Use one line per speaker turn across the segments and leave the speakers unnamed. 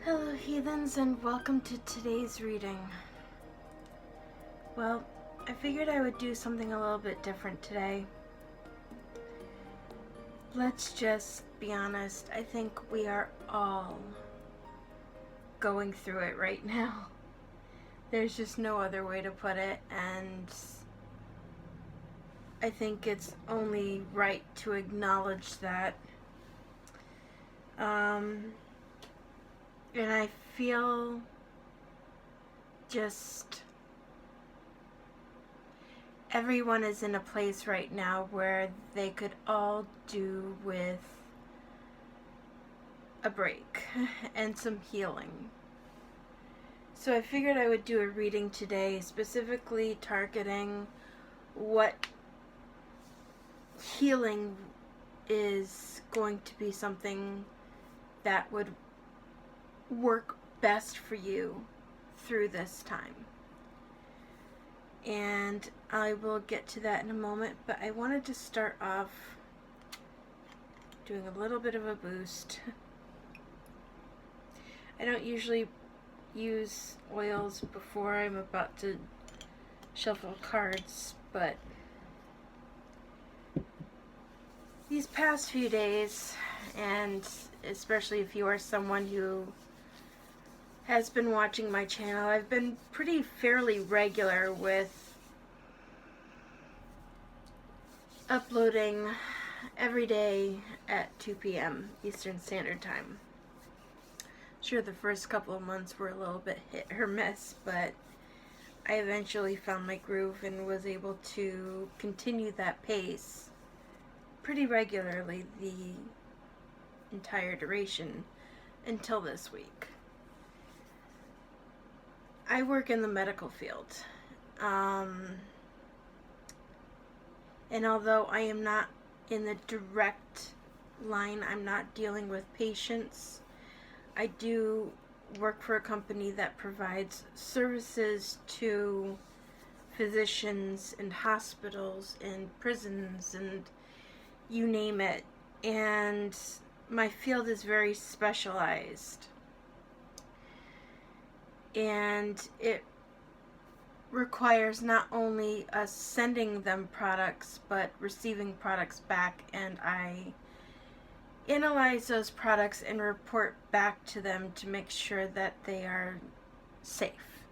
Hello heathens, and welcome to today's reading. Well, I figured I would do something a little bit different today. Let's just be honest, I think we are all going through it right now. There's just no other way to put it, and I think it's only right to acknowledge that. And I feel just everyone is in a place right now where they could all do with a break and some healing. So I figured I would do a reading today specifically targeting what healing is going to be something that would work best for you through this time. And I will get to that in a moment, but I wanted to start off doing a little bit of a boost. I don't usually use oils before I'm about to shuffle cards, but these past few days, and especially if you are someone who has been watching my channel, I've been fairly regular with uploading every day at 2 p.m. Eastern Standard Time. Sure, the first couple of months were a little bit hit or miss, but I eventually found my groove and was able to continue that pace pretty regularly the entire duration until this week. I work in the medical field, and although I am not in the direct line, I'm not dealing with patients, I do work for a company that provides services to physicians and hospitals and prisons and you name it, and my field is very specialized. And it requires not only us sending them products, but receiving products back, and I analyze those products and report back to them to make sure that they are safe.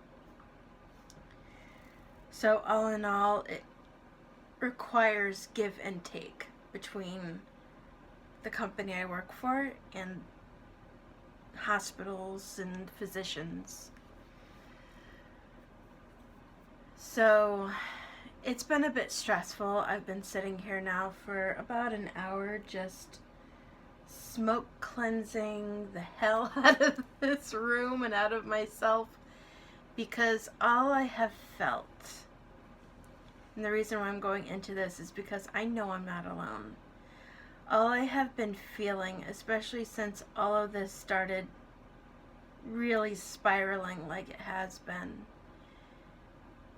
So all in all, it requires give and take between the company I work for and hospitals and physicians. So it's been a bit stressful. I've been sitting here now for about an hour just smoke cleansing the hell out of this room and out of myself, because all I have felt, and the reason why I'm going into this is because I know I'm not alone. All I have been feeling, especially since all of this started really spiraling like it has been,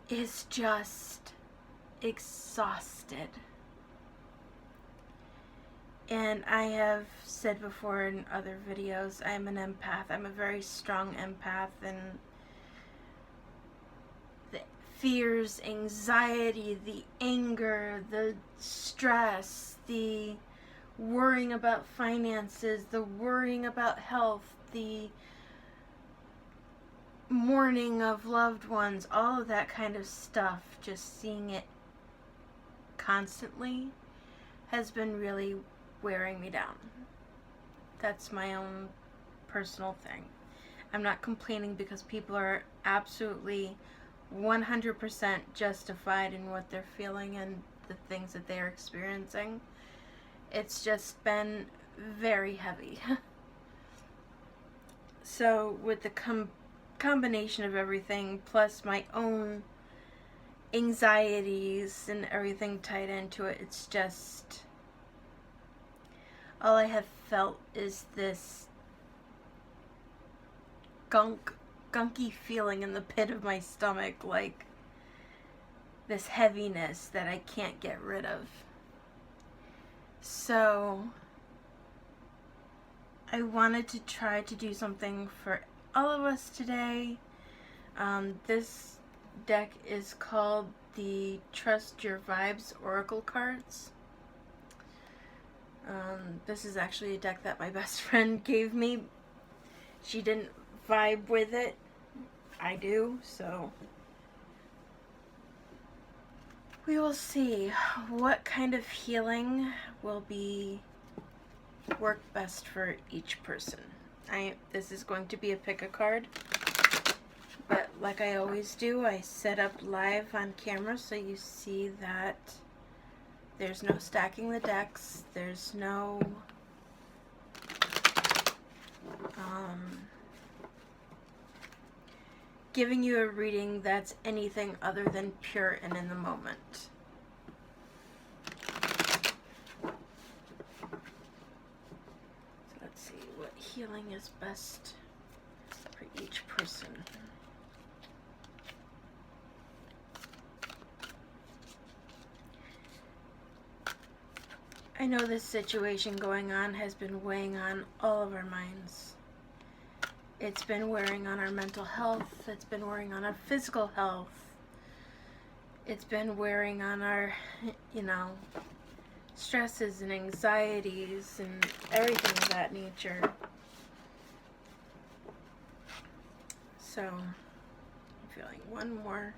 is just exhausted. And I have said before in other videos, I'm an empath. I'm a very strong empath, and the fears, anxiety, the anger, the stress, the worrying about finances, the worrying about health, the mourning of loved ones, all of that kind of stuff, just seeing it constantly has been really wearing me down. That's my own personal thing. I'm not complaining, because people are absolutely 100% justified in what they're feeling and the things that they're experiencing. It's just been very heavy. So with the combination of everything, plus my own anxieties and everything tied into it, it's just, all I have felt is this gunky feeling in the pit of my stomach, like this heaviness that I can't get rid of. So I wanted to try to do something for all of us today. This deck is called the Trust Your Vibes Oracle cards. This is actually a deck that my best friend gave me. She didn't vibe with it. I do, so we will see what kind of healing will work best for each person. This is going to be a pick a card, but like I always do, I set up live on camera so you see that there's no stacking the decks, there's no giving you a reading that's anything other than pure and in the moment. So let's see what healing is best for each person. I know this situation going on has been weighing on all of our minds. It's been wearing on our mental health. It's been wearing on our physical health. It's been wearing on our, stresses and anxieties and everything of that nature. So, I'm feeling one more.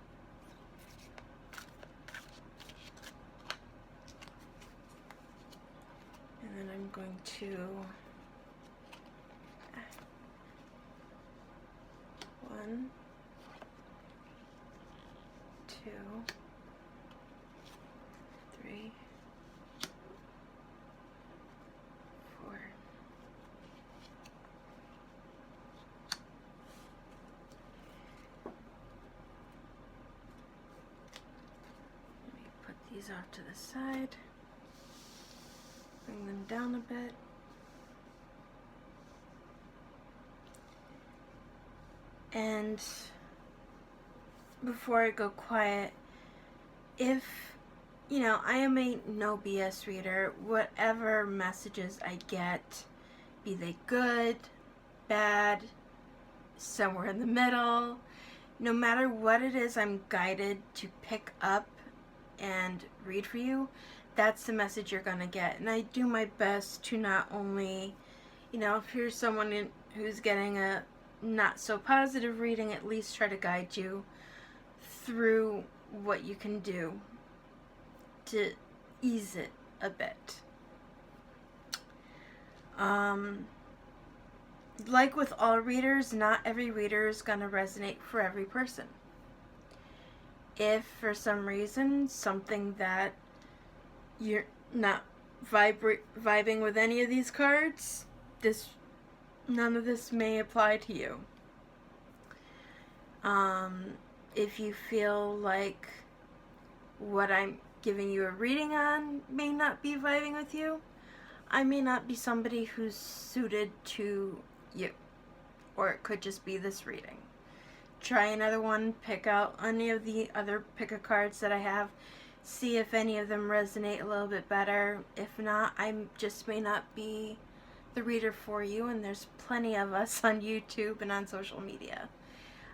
And then I'm going to 1, 2, 3, 4. Let me put these off to the side. Bring them down a bit. And before I go quiet, if, I am a no BS reader, whatever messages I get, be they good, bad, somewhere in the middle, no matter what it is I'm guided to pick up and read for you, that's the message you're going to get. And I do my best to not only, if you're someone who's getting a not so positive reading, at least try to guide you through what you can do to ease it a bit. Like with all readers, not every reader is going to resonate for every person. If for some reason something that you're not vibing with any of these cards, none of this may apply to you. If you feel like what I'm giving you a reading on may not be vibing with you, I may not be somebody who's suited to you. Or it could just be this reading. Try another one, pick out any of the other pick a cards that I have, see if any of them resonate a little bit better. If not, I just may not be the reader for you, and there's plenty of us on YouTube and on social media.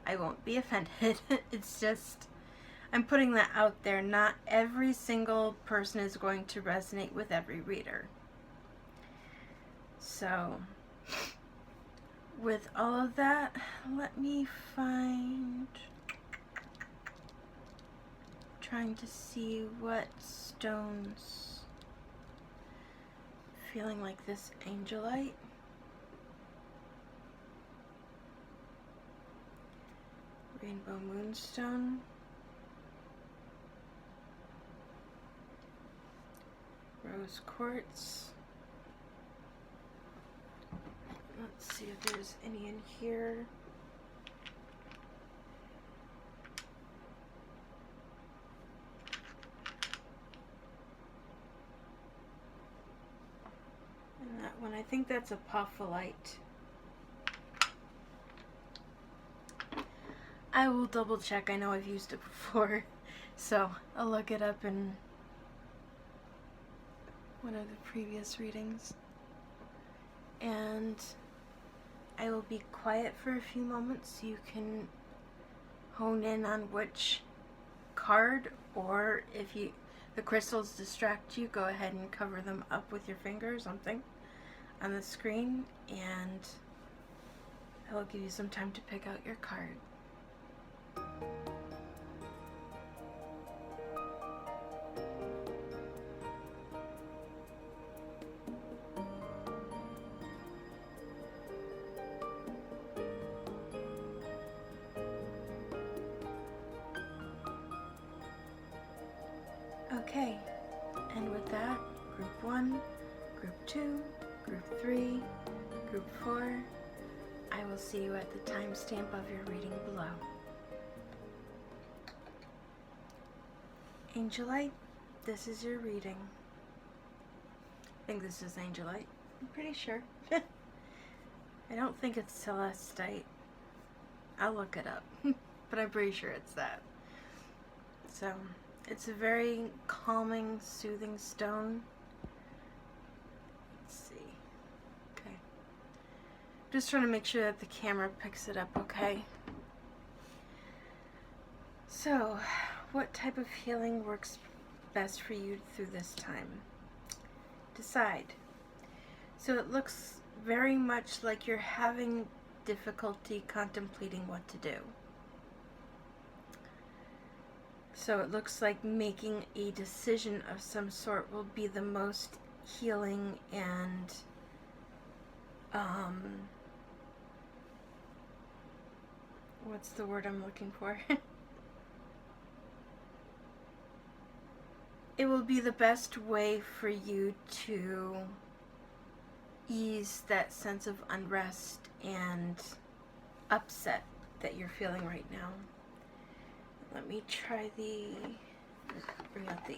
I won't be offended. It's just, I'm putting that out there. Not every single person is going to resonate with every reader. So, with all of that, let me find, trying to see what stones, feeling like this Angelite, Rainbow Moonstone, Rose Quartz. Let's see if there's any in here. And that one, I think that's Apophyllite. I will double check. I know I've used it before, so I'll look it up in one of the previous readings. and I will be quiet for a few moments so you can hone in on which card, or if the crystals distract you, go ahead and cover them up with your finger or something on the screen, and I will give you some time to pick out your card. Okay, and with that, group 1, group 2, group 3, group 4, I will see you at the timestamp of your reading below. Angelite, this is your reading. I think this is Angelite. I'm pretty sure. I don't think it's Celestite. I'll look it up, but I'm pretty sure it's that. So, it's a very calming, soothing stone. Let's see. Okay. Just trying to make sure that the camera picks it up okay. So, what type of healing works best for you through this time? Decide. So it looks very much like you're having difficulty contemplating what to do. So it looks like making a decision of some sort will be the most healing and what's the word I'm looking for? It will be the best way for you to ease that sense of unrest and upset that you're feeling right now. Let me try bring out the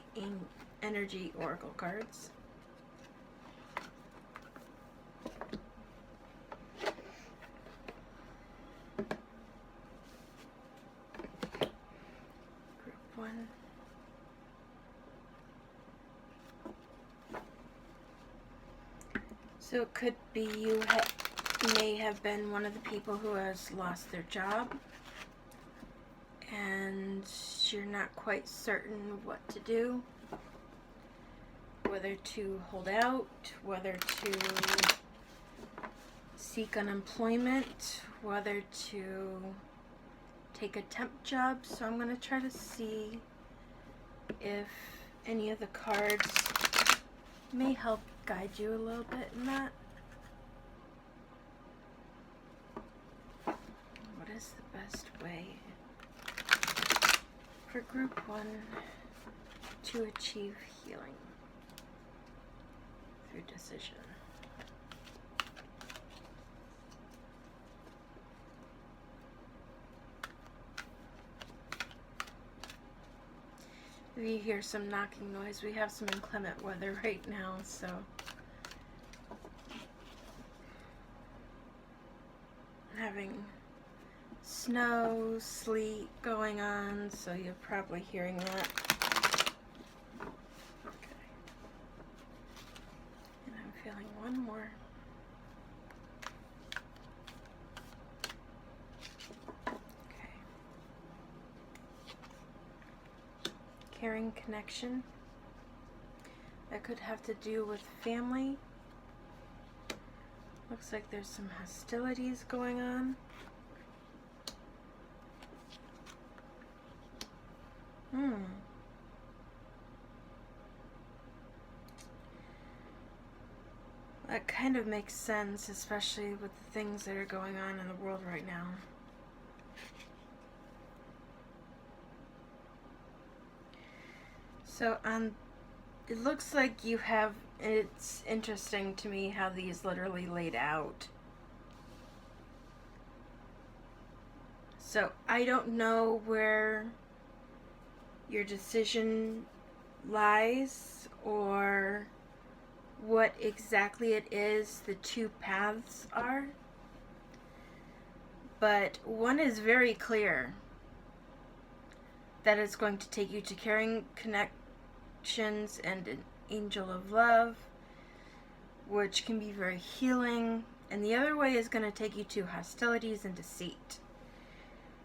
energy oracle cards. Group 1. So it could be you may have been one of the people who has lost their job, and you're not quite certain what to do, whether to hold out, whether to seek unemployment, whether to take a temp job. So I'm going to try to see if any of the cards may help guide you a little bit in that. What is the best way for group 1 to achieve healing through decision? If you hear some knocking noise, we have some inclement weather right now, so having snow, sleet going on, so you're probably hearing that. Okay. And I'm feeling one more. Okay. Caring connection. That could have to do with family. Looks like there's some hostilities going on. That kind of makes sense, especially with the things that are going on in the world right now. So it looks like you have, it's interesting to me how these literally laid out. So I don't know where your decision lies or what exactly it is the two paths are, but one is very clear, that it's going to take you to caring connections and an angel of love, which can be very healing, and the other way is going to take you to hostilities and deceit.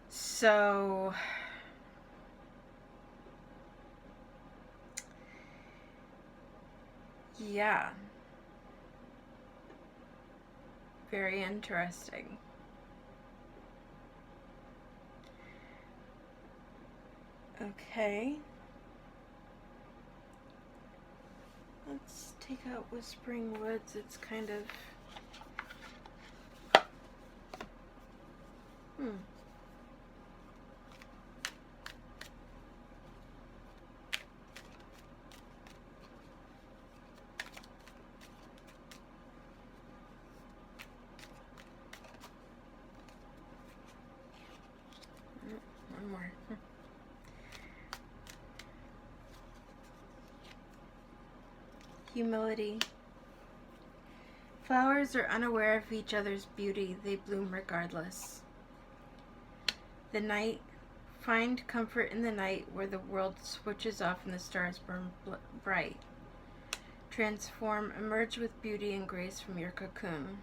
So yeah, very interesting. Okay, let's take out Whispering Woods. It's kind of one more. Humility. Flowers are unaware of each other's beauty. They bloom regardless. The night. Find comfort in the night where the world switches off and the stars burn bright. Transform. Emerge with beauty and grace from your cocoon.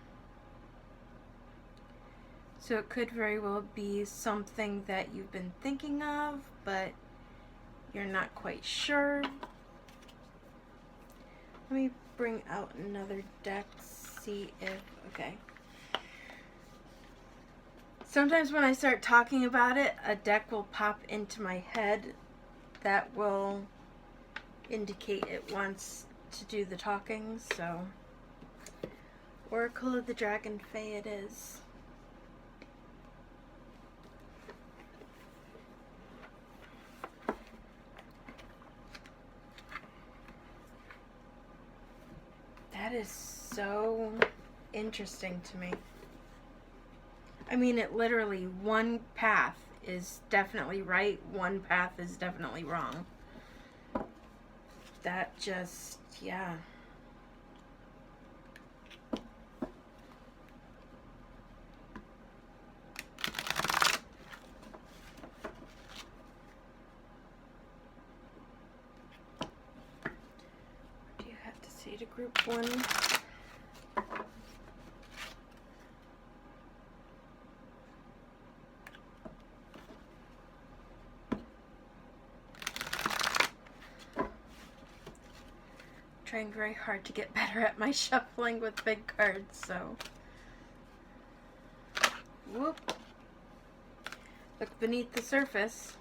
So it could very well be something that you've been thinking of, but you're not quite sure. Let me bring out another deck, see if, okay. Sometimes when I start talking about it, a deck will pop into my head that will indicate it wants to do the talking, so Oracle of the Dragon Fae it is. That is so interesting to me. I mean, it literally, one path is definitely right, one path is definitely wrong. That just, yeah. What do you have to say to group one? Trying very hard to get better at my shuffling with big cards, so whoop. Look beneath the surface.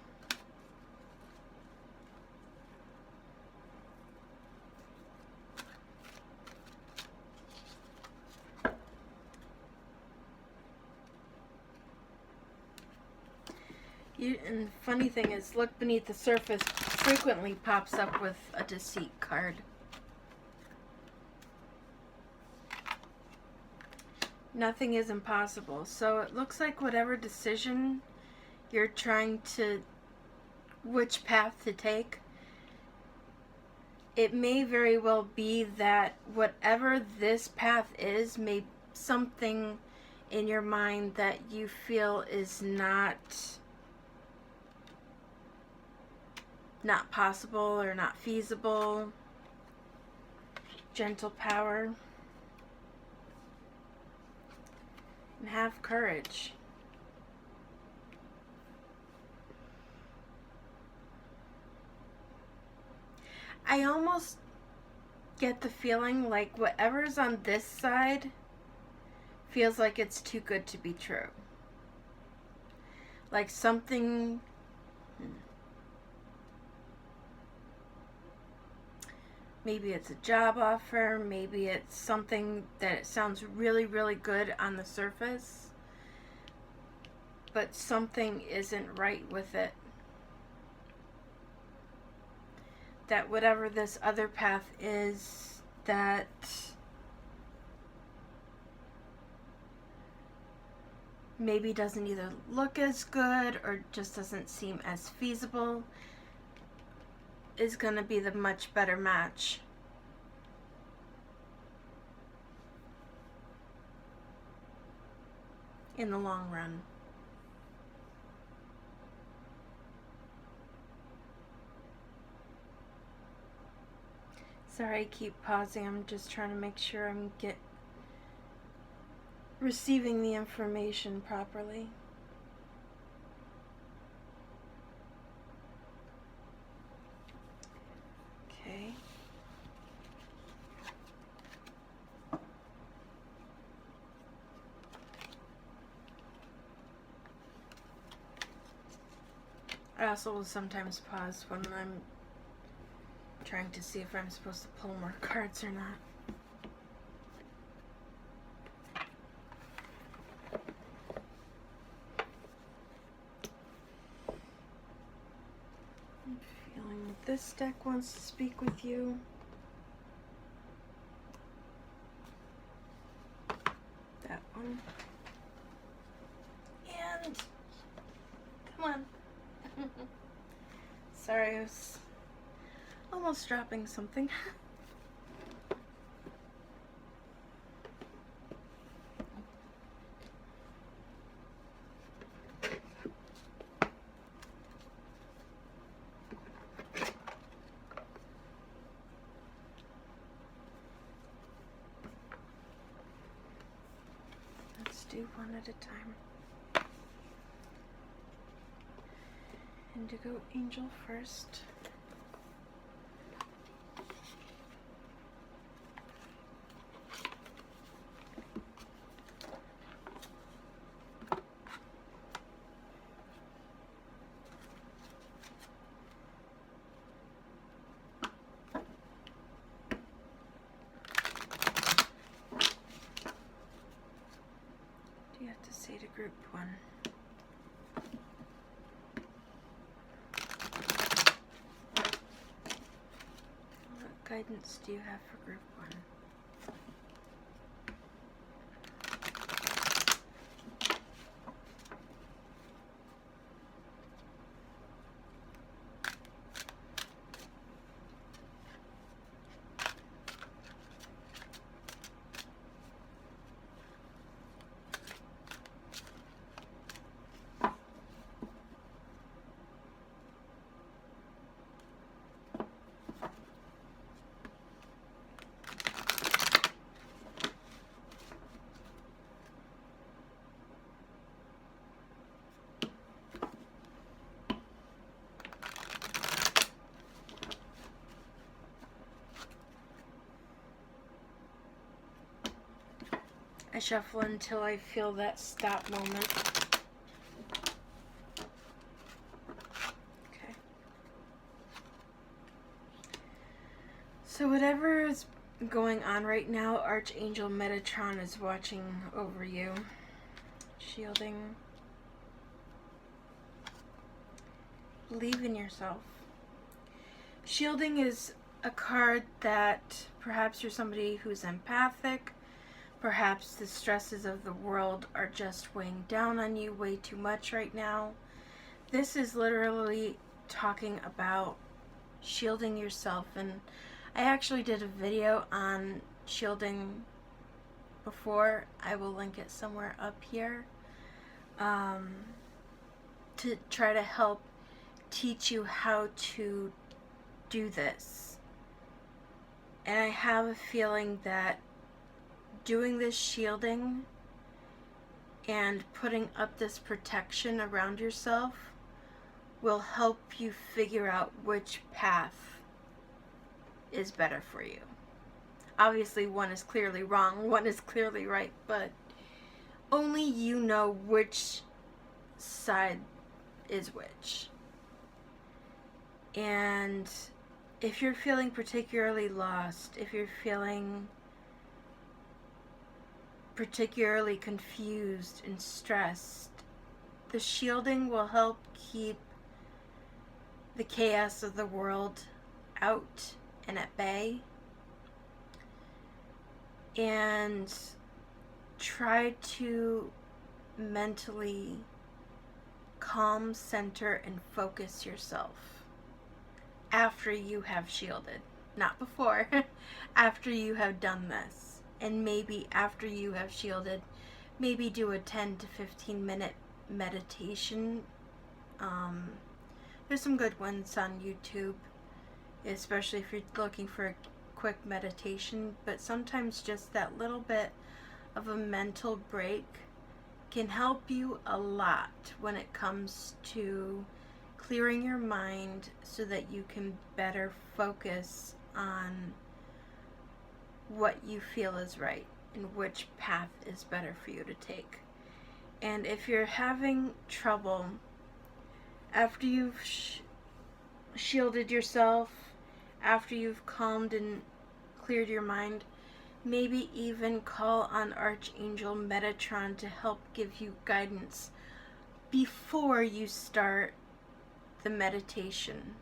And the funny thing is, look beneath the surface frequently pops up with a deceit card. Nothing is impossible. So it looks like whatever decision you're trying to, which path to take, it may very well be that whatever this path is, may something in your mind that you feel is not possible or not feasible. Gentle power. And have courage. I almost get the feeling like whatever's on this side feels like it's too good to be true. Like something... Maybe it's a job offer, maybe it's something that sounds really, really good on the surface, but something isn't right with it. That whatever this other path is, that maybe doesn't either look as good or just doesn't seem as feasible, is going to be the much better match. In the long run. Sorry, I keep pausing. I'm just trying to make sure I'm receiving the information properly. Okay. I also will sometimes pause when I'm trying to see if I'm supposed to pull more cards or not. I'm feeling this deck wants to speak with you. That one. And come on. Sorry, I was almost dropping something. Let's do one at a time. Indigo Angel first. Do you have to say to group one? What guidance do you have for group one? I shuffle until I feel that stop moment. Okay. So whatever is going on right now, Archangel Metatron is watching over you. Shielding. Believe in yourself. Shielding is a card that perhaps you're somebody who's empathic. Perhaps the stresses of the world are just weighing down on you way too much right now. This is literally talking about shielding yourself, and I actually did a video on shielding before. I will link it somewhere up here to try to help teach you how to do this. And I have a feeling that doing this shielding and putting up this protection around yourself will help you figure out which path is better for you. Obviously, one is clearly wrong, one is clearly right, but only you know which side is which. And if you're feeling particularly lost, if you're feeling particularly confused and stressed, the shielding will help keep the chaos of the world out and at bay, and try to mentally calm, center, and focus yourself after you have shielded. Not before, after you have done this. And maybe after you have shielded, maybe do a 10 to 15 minute meditation. There's some good ones on YouTube, especially if you're looking for a quick meditation, but sometimes just that little bit of a mental break can help you a lot when it comes to clearing your mind so that you can better focus on what you feel is right and which path is better for you to take. And if you're having trouble after you've shielded yourself, after you've calmed and cleared your mind, maybe even call on Archangel Metatron to help give you guidance before you start the meditation.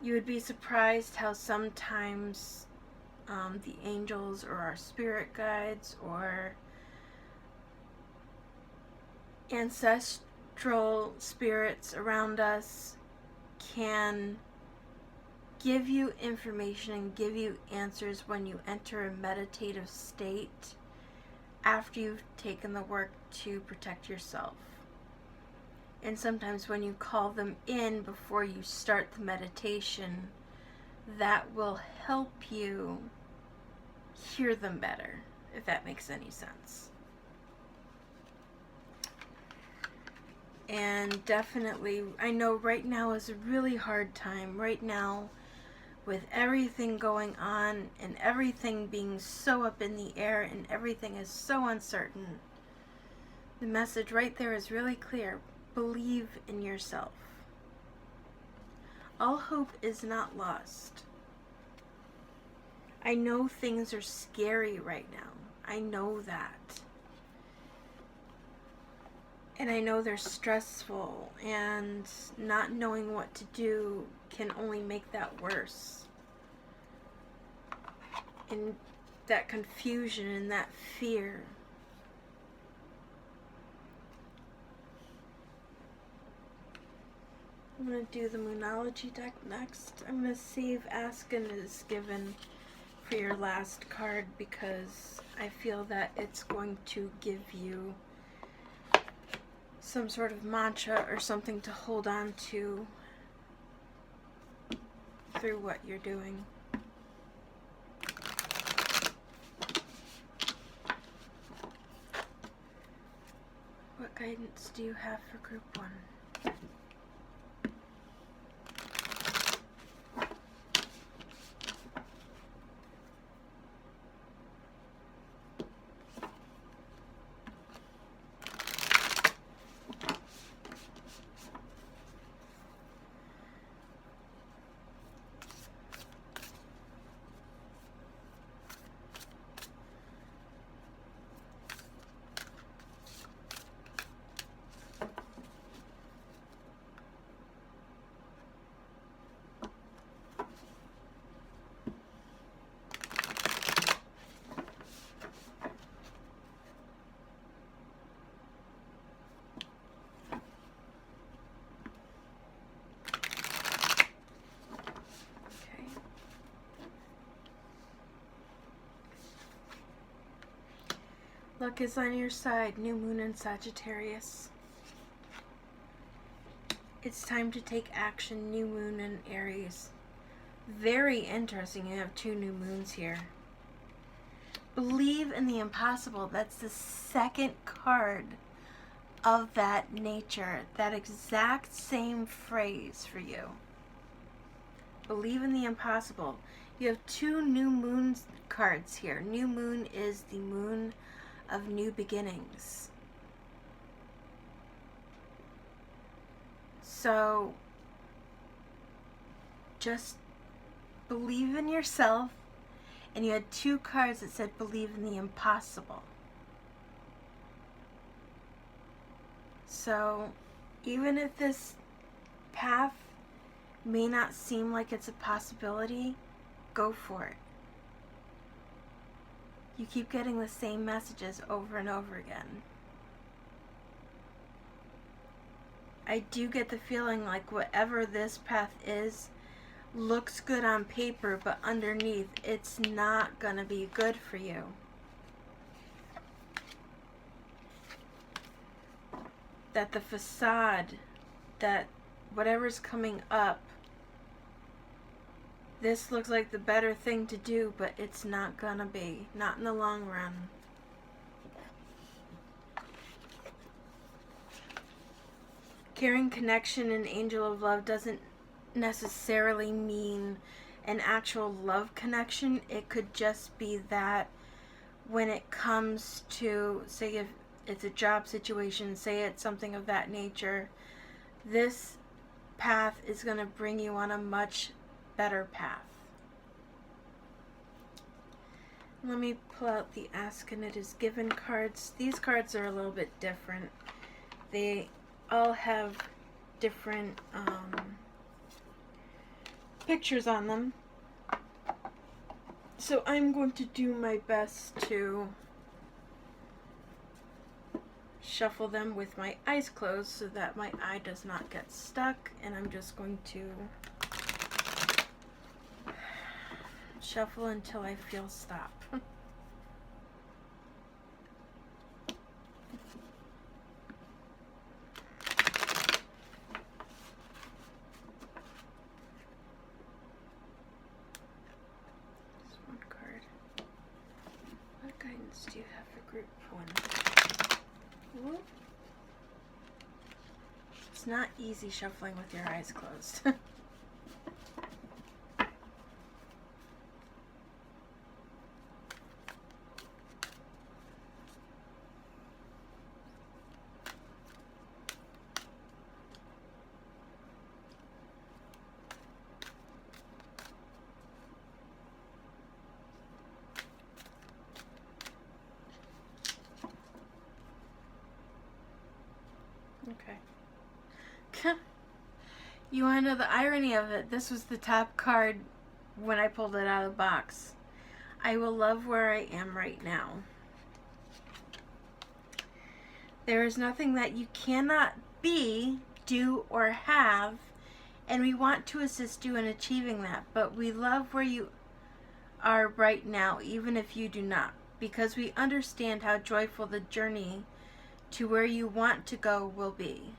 You would be surprised how sometimes the angels or our spirit guides or ancestral spirits around us can give you information and give you answers when you enter a meditative state after you've taken the work to protect yourself. And sometimes when you call them in before you start the meditation, that will help you hear them better, if that makes any sense. And definitely, I know right now is a really hard time. Right now, with everything going on and everything being so up in the air and everything is so uncertain, the message right there is really clear. Believe in yourself. All hope is not lost. I know things are scary right now. I know that. And I know they're stressful, and not knowing what to do can only make that worse. And that confusion and that fear. I'm going to do the Moonology deck next. I'm going to see if Askin is given for your last card, because I feel that it's going to give you some sort of mantra or something to hold on to through what you're doing. What guidance do you have for group 1? Luck is on your side, new moon in Sagittarius. It's time to take action, new moon in Aries. Very interesting, you have 2 new moons here. Believe in the impossible. That's the second card of that nature. That exact same phrase for you. Believe in the impossible. You have 2 new moon cards here. New moon is the moon of new beginnings. So just believe in yourself, and you had 2 cards that said believe in the impossible. So even if this path may not seem like it's a possibility, go for it. You keep getting the same messages over and over again. I do get the feeling like whatever this path is looks good on paper, but underneath it's not gonna be good for you. That the facade, that whatever's coming up This looks like the better thing to do, but it's not gonna be. Not in the long run. Caring connection and angel of love doesn't necessarily mean an actual love connection. It could just be that when it comes to, say if it's a job situation, say it's something of that nature, this path is going to bring you on a much better path. Let me pull out the Ask and It Is Given cards. These cards are a little bit different. They all have different pictures on them. So I'm going to do my best to shuffle them with my eyes closed so that my eye does not get stuck, and I'm just going to shuffle until I feel stop. One card. What guidance do you have for group one? Whoop. It's not easy shuffling with your eyes closed. Okay. You want to know the irony of it? This was the top card when I pulled it out of the box. I will love where I am right now. There is nothing that you cannot be, do, or have, and we want to assist you in achieving that. But we love where you are right now, even if you do not, because we understand how joyful the journey to where you want to go will be.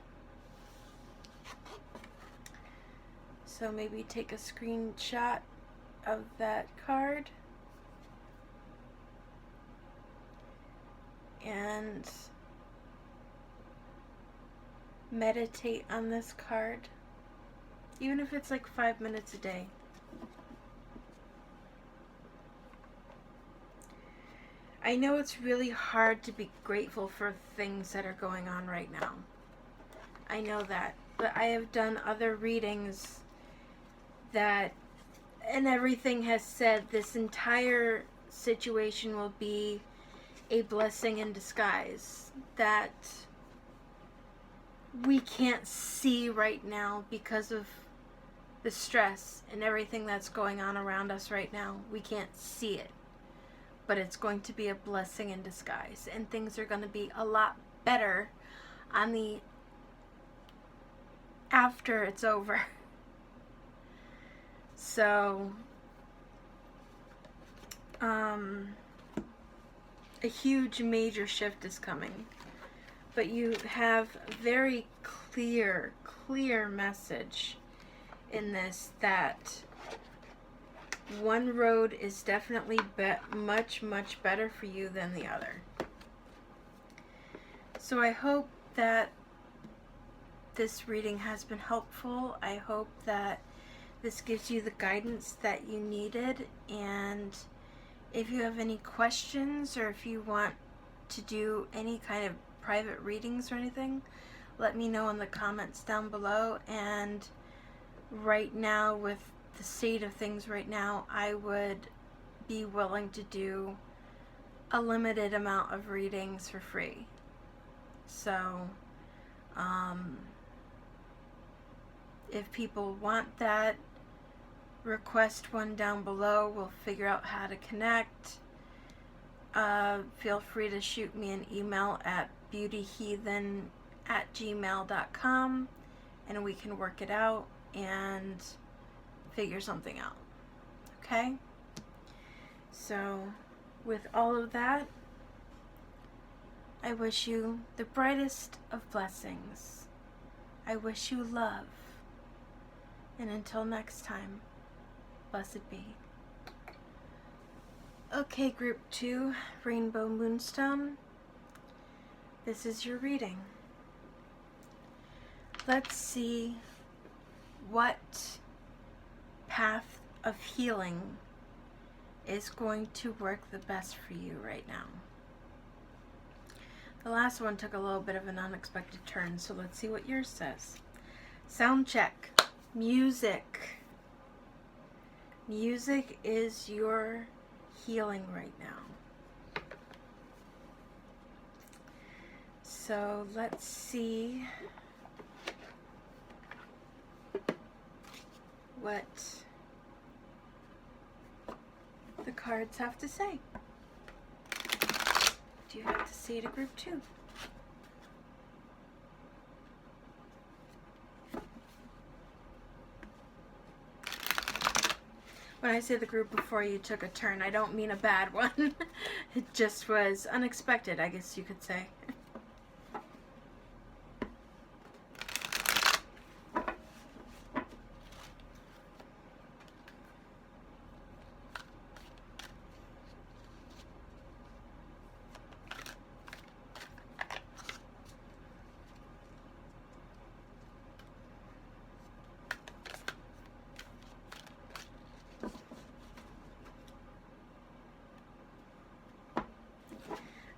So maybe take a screenshot of that card and meditate on this card, even if it's like 5 minutes a day. I know it's really hard to be grateful for things that are going on right now. I know that, but I have done other readings that, and everything has said this entire situation will be a blessing in disguise that we can't see right now because of the stress and everything that's going on around us right now. We can't see it, but it's going to be a blessing in disguise, and things are going to be a lot better on the after it's over. So, a huge major shift is coming, but you have a very clear message in this that one road is definitely much better for you than the other. So I hope that this reading has been helpful. I hope that this gives you the guidance that you needed, and if you have any questions or if you want to do any kind of private readings or anything, let me know in the comments down below. And right now, with the state of things right now, I would be willing to do a limited amount of readings for free. So if people want that, request one down below. We'll figure out how to connect. Feel free to shoot me an email at beautyheathen@gmail.com, and we can work it out and figure something out. Okay? So, with all of that, I wish you the brightest of blessings. I wish you love. And until next time, Blessed be. Okay, Group 2, Rainbow Moonstone. This is your reading. Let's see what path of healing is going to work the best for you right now. The last one took a little bit of an unexpected turn, so let's see what yours says. Sound check. Music. Music is your healing right now. So let's see what the cards have to say. What do you have to say to Group 2? When I say the group before you took a turn, I don't mean a bad one. It just was unexpected, I guess you could say.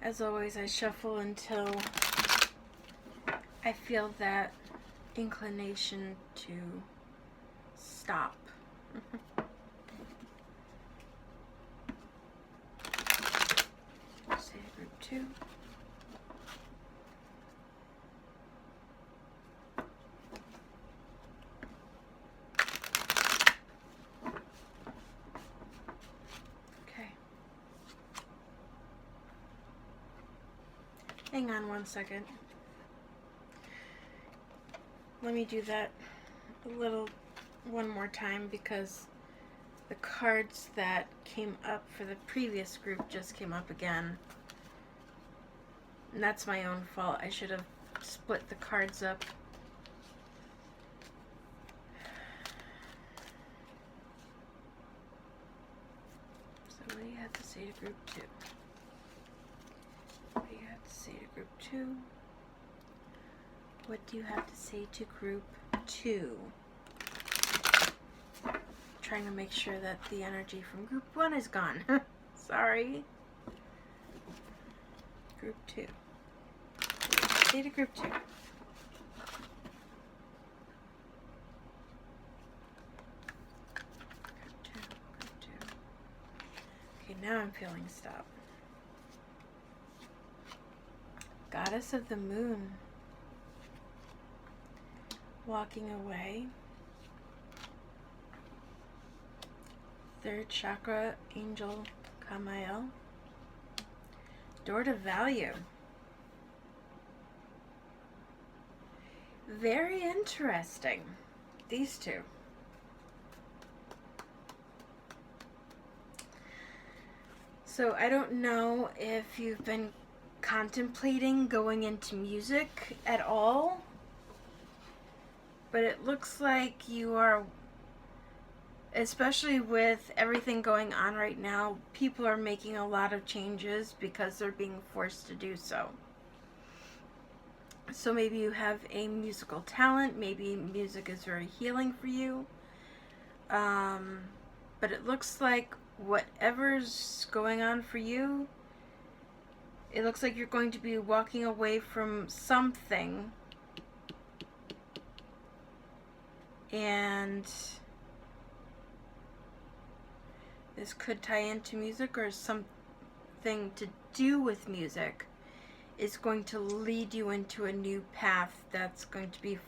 As always, I shuffle until I feel that inclination to stop. Say Group 2. Hang on one second. Let me do that one more time because the cards that came up for the previous group just came up again. And that's my own fault. I should have split the cards up. So what do you have to say to Group 2? Say to Group 2. What do you have to say to Group 2? Trying to make sure that the energy from Group 1 is gone. Sorry. Group 2. Say to Group 2. Group 2. Group 2. Okay, now I'm feeling stop. Goddess of the Moon, walking away. Third chakra, Angel Kamael. Door to Value. Very interesting, these two. So I don't know if you've been contemplating going into music at all, but it looks like you are, especially with everything going on right now, people are making a lot of changes because they're being forced to do so. So maybe you have a musical talent, maybe music is very healing for you, but it looks like whatever's going on for you, it looks like you're going to be walking away from something, and this could tie into music or something to do with music is going to lead you into a new path that's going to be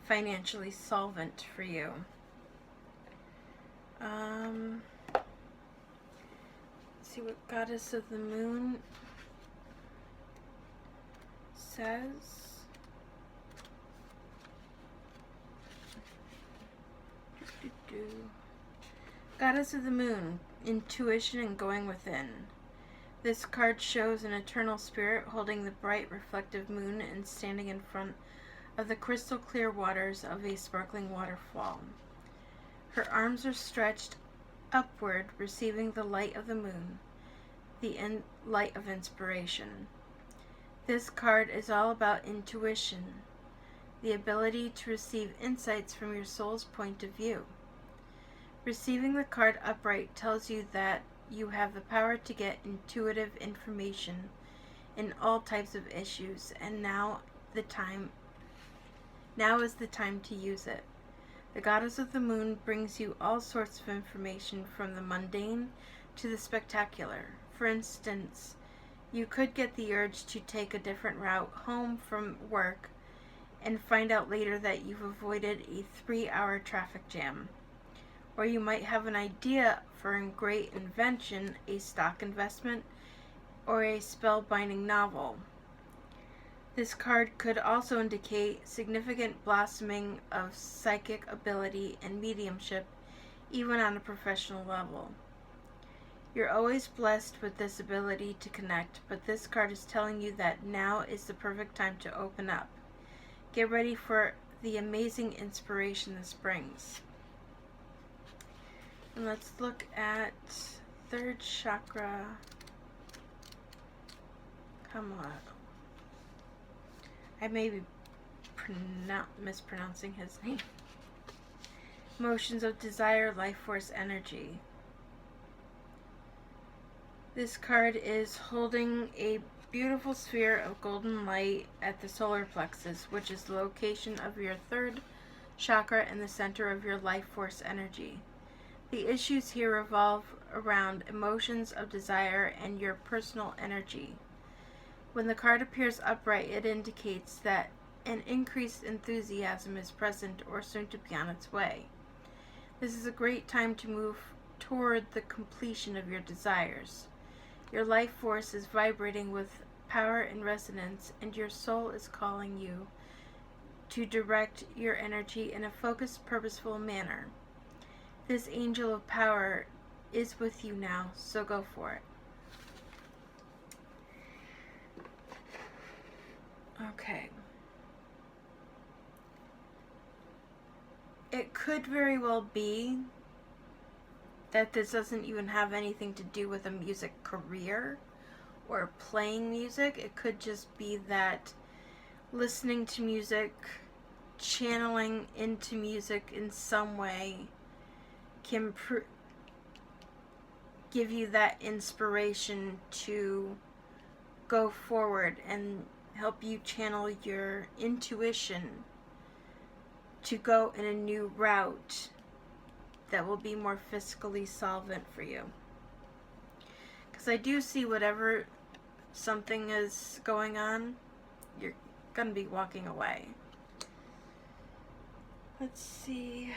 financially solvent for you. See what Goddess of the Moon says. Goddess of the Moon, intuition and going within. This card shows an eternal spirit holding the bright reflective moon and standing in front of the crystal clear waters of a sparkling waterfall. Her arms are stretched upward, receiving the light of the moon, the light of inspiration. This card is all about intuition, the ability to receive insights from your soul's point of view. Receiving the card upright tells you that you have the power to get intuitive information in all types of issues, and now is the time to use it. The goddess of the moon brings you all sorts of information, from the mundane to the spectacular. For instance, you could get the urge to take a different route home from work and find out later that you've avoided a 3-hour traffic jam. Or you might have an idea for a great invention, a stock investment, or a spellbinding novel. This card could also indicate significant blossoming of psychic ability and mediumship, even on a professional level. You're always blessed with this ability to connect, but this card is telling you that now is the perfect time to open up. Get ready for the amazing inspiration this brings. And let's look at third chakra. Come on. I may be mispronouncing his name. Emotions of desire, life force, energy. This card is holding a beautiful sphere of golden light at the solar plexus, which is the location of your third chakra and the center of your life force energy. The issues here revolve around emotions of desire and your personal energy. When the card appears upright, it indicates that an increased enthusiasm is present or soon to be on its way. This is a great time to move toward the completion of your desires. Your life force is vibrating with power and resonance, and your soul is calling you to direct your energy in a focused, purposeful manner. This angel of power is with you now, so go for it. Okay. It could very well be that this doesn't even have anything to do with a music career or playing music. It could just be that listening to music, channeling into music in some way can give you that inspiration to go forward and help you channel your intuition to go in a new route that will be more fiscally solvent for you. Because I do see whatever something is going on, you're going to be walking away. Let's see.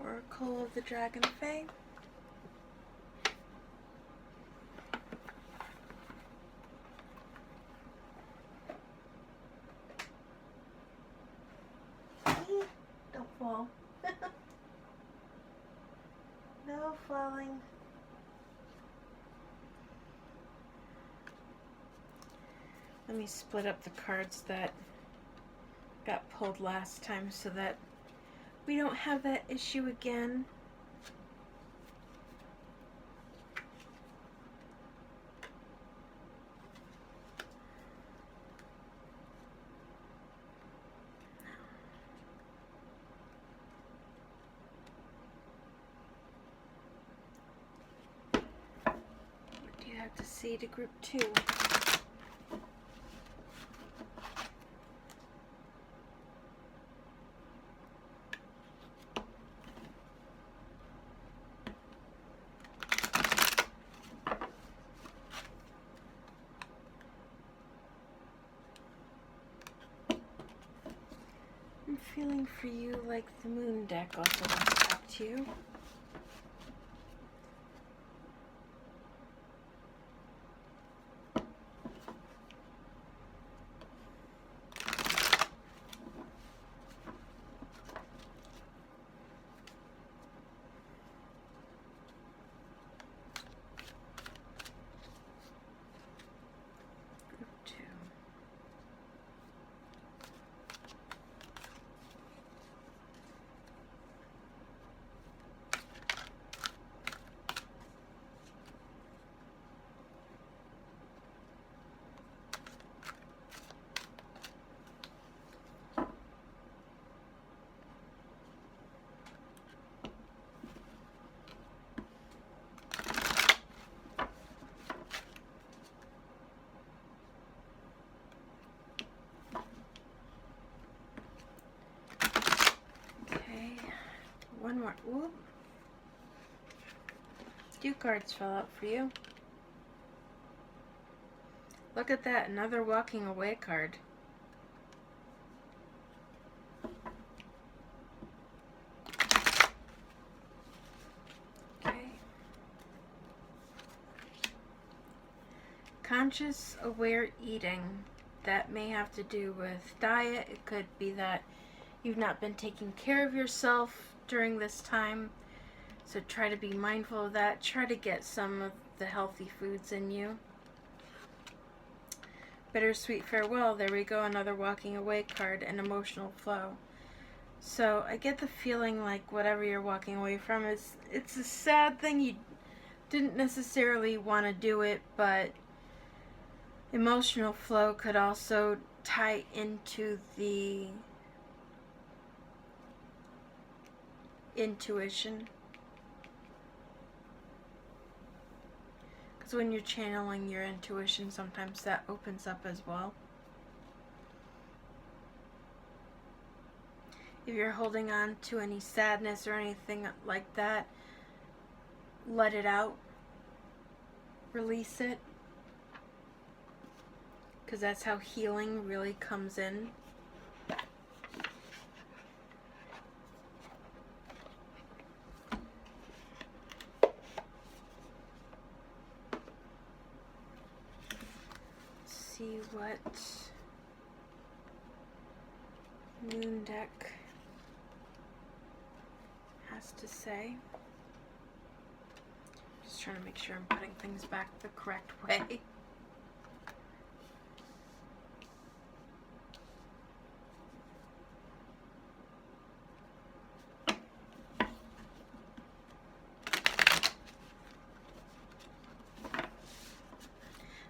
Oracle of the Dragon Fae. Don't fall. No falling. Let me split up the cards that got pulled last time so that we don't have that issue again. What do you have to say to group 2? I'm feeling for you like the moon deck also wants to talk to you. Group 2. more. Whoop. 2 cards fell out for you. Look at that, another walking away card. Okay. Conscious, aware eating. That may have to do with diet. It could be that you've not been taking care of yourself during this time. So try to be mindful of that. Try to get some of the healthy foods in you. Bittersweet farewell. There we go. Another walking away card. An emotional flow. So I get the feeling like whatever you're walking away from it's a sad thing. You didn't necessarily want to do it, but emotional flow could also tie into the intuition. Because when you're channeling your intuition, sometimes that opens up as well. If you're holding on to any sadness or anything like that, let it out. Release it. Because that's how healing really comes in. Let's see what Moon deck has to say. Just trying to make sure I'm putting things back the correct way.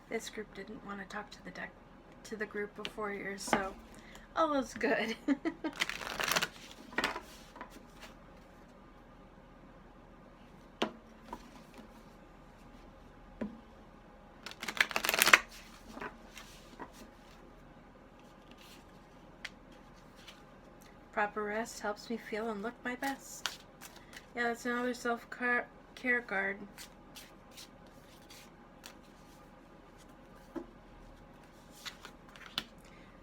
This group didn't want to talk to the group of warriors, so all is good. Proper rest helps me feel and look my best. Yeah, that's another self-care card.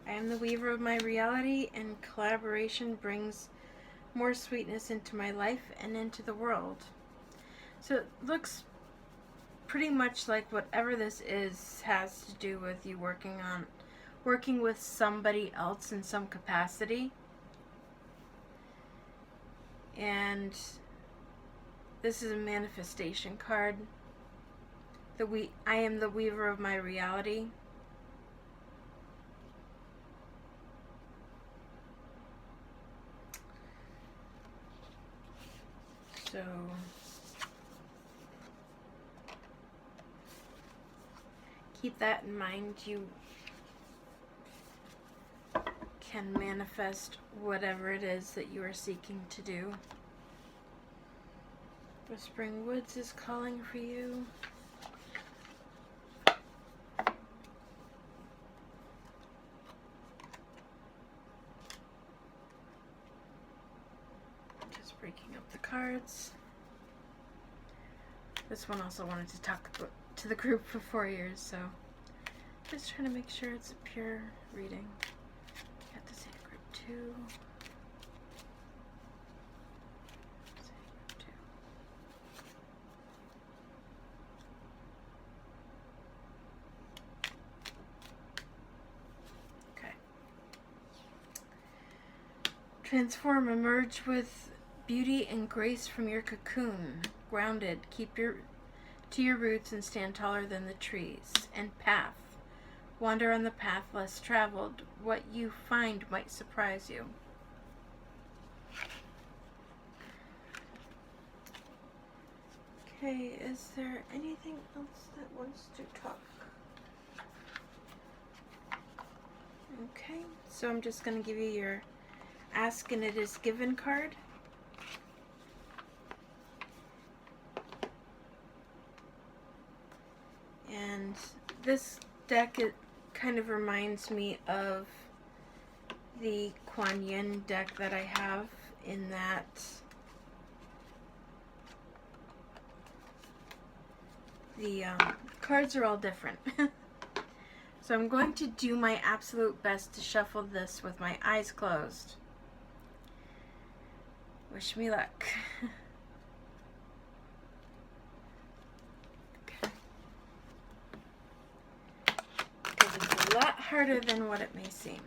I am the weaver of my reality, and collaboration brings more sweetness into my life and into the world. So it looks pretty much like whatever this is has to do with you working with somebody else in some capacity. And this is a manifestation card. I am the weaver of my reality. So keep that in mind. You can manifest whatever it is that you are seeking to do. Whispering Woods is calling for you. Just breaking up the cards. This one also wanted to talk to the group for 4 years, so just trying to make sure it's a pure reading. Got to say group 2. Transform, emerge with beauty and grace from your cocoon. Grounded, keep to your roots and stand taller than the trees. And path, wander on the path less traveled. What you find might surprise you. Okay, is there anything else that wants to talk? Okay, so I'm just going to give you your Ask and It Is Given card. And this deck, it kind of reminds me of the Kuan Yin deck that I have, in that The cards are all different. So I'm going to do my absolute best to shuffle this with my eyes closed. Wish me luck. Okay. Because it's a lot harder than what it may seem.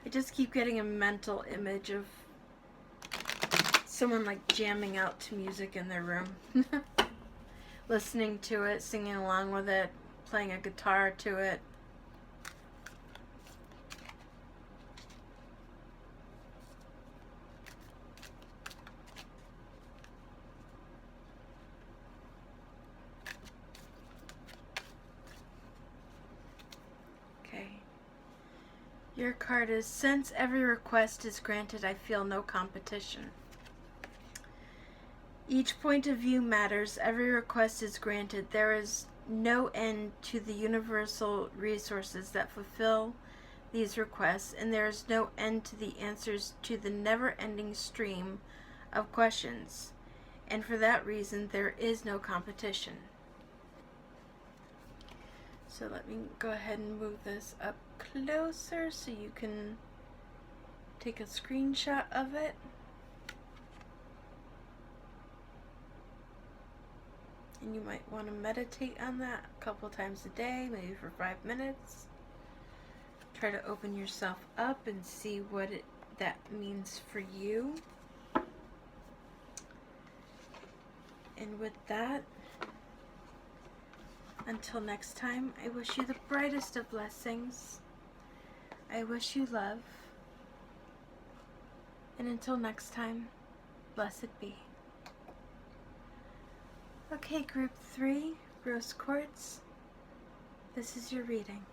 I just keep getting a mental image of someone like jamming out to music in their room. Listening to it, singing along with it, playing a guitar to it. Your card is, since every request is granted, I feel no competition. Each point of view matters. Every request is granted. There is no end to the universal resources that fulfill these requests, and there is no end to the answers to the never-ending stream of questions. And for that reason, there is no competition. So let me go ahead and move this up closer so you can take a screenshot of it. And you might want to meditate on that a couple times a day, maybe for 5 minutes. Try to open yourself up and see what that means for you. And with that, until next time, I wish you the brightest of blessings. I wish you love. And until next time, blessed be. Okay, group 3, Rose Quartz, this is your reading.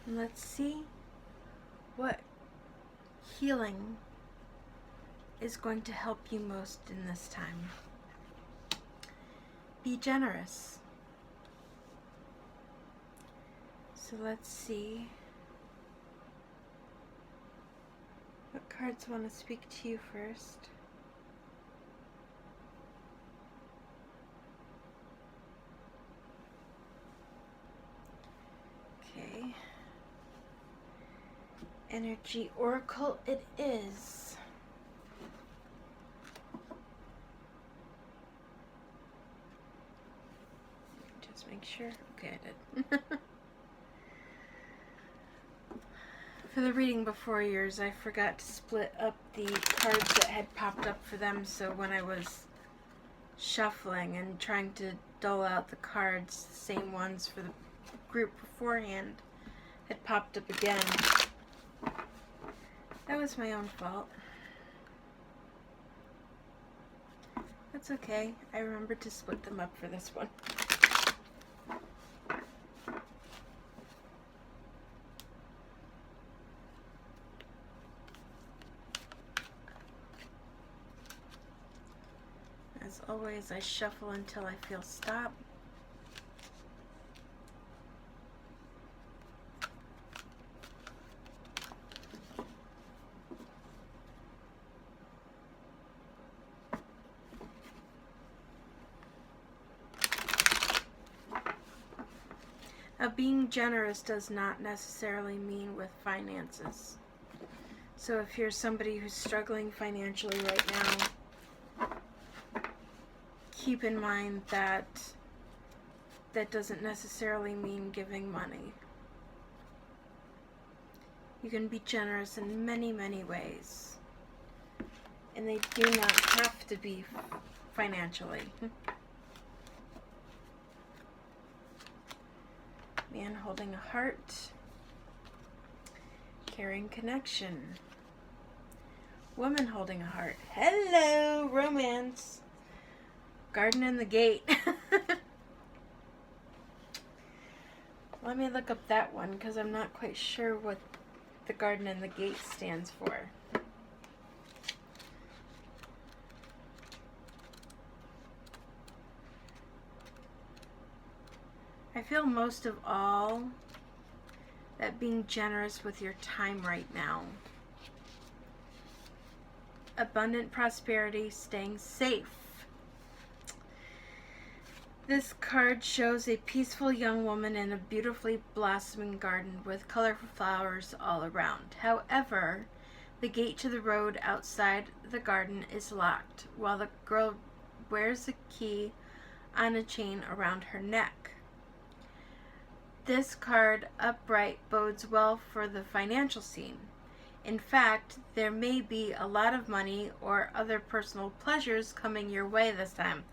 And let's see what healing is going to help you most in this time. Be generous. So let's see what cards want to speak to you first. Okay. Energy Oracle it is. Just make sure. Okay, I did. For the reading before yours, I forgot to split up the cards that had popped up for them, so when I was shuffling and trying to dole out the cards, the same ones for the group beforehand had popped up again. That was my own fault. That's okay. I remembered to split them up for this one. As always, I shuffle until I feel stop. Now, being generous does not necessarily mean with finances. So if you're somebody who's struggling financially right now, keep in mind that that doesn't necessarily mean giving money. You can be generous in many, many ways. And they do not have to be financially. Man holding a heart. Caring connection. Woman holding a heart. Hello, romance. Garden in the gate. Let me look up that one because I'm not quite sure what the garden in the gate stands for. I feel most of all that being generous with your time right now. Abundant prosperity, staying safe. This card shows a peaceful young woman in a beautifully blossoming garden with colorful flowers all around. However, the gate to the road outside the garden is locked, while the girl wears a key on a chain around her neck. This card upright bodes well for the financial scene. In fact, there may be a lot of money or other personal pleasures coming your way this time.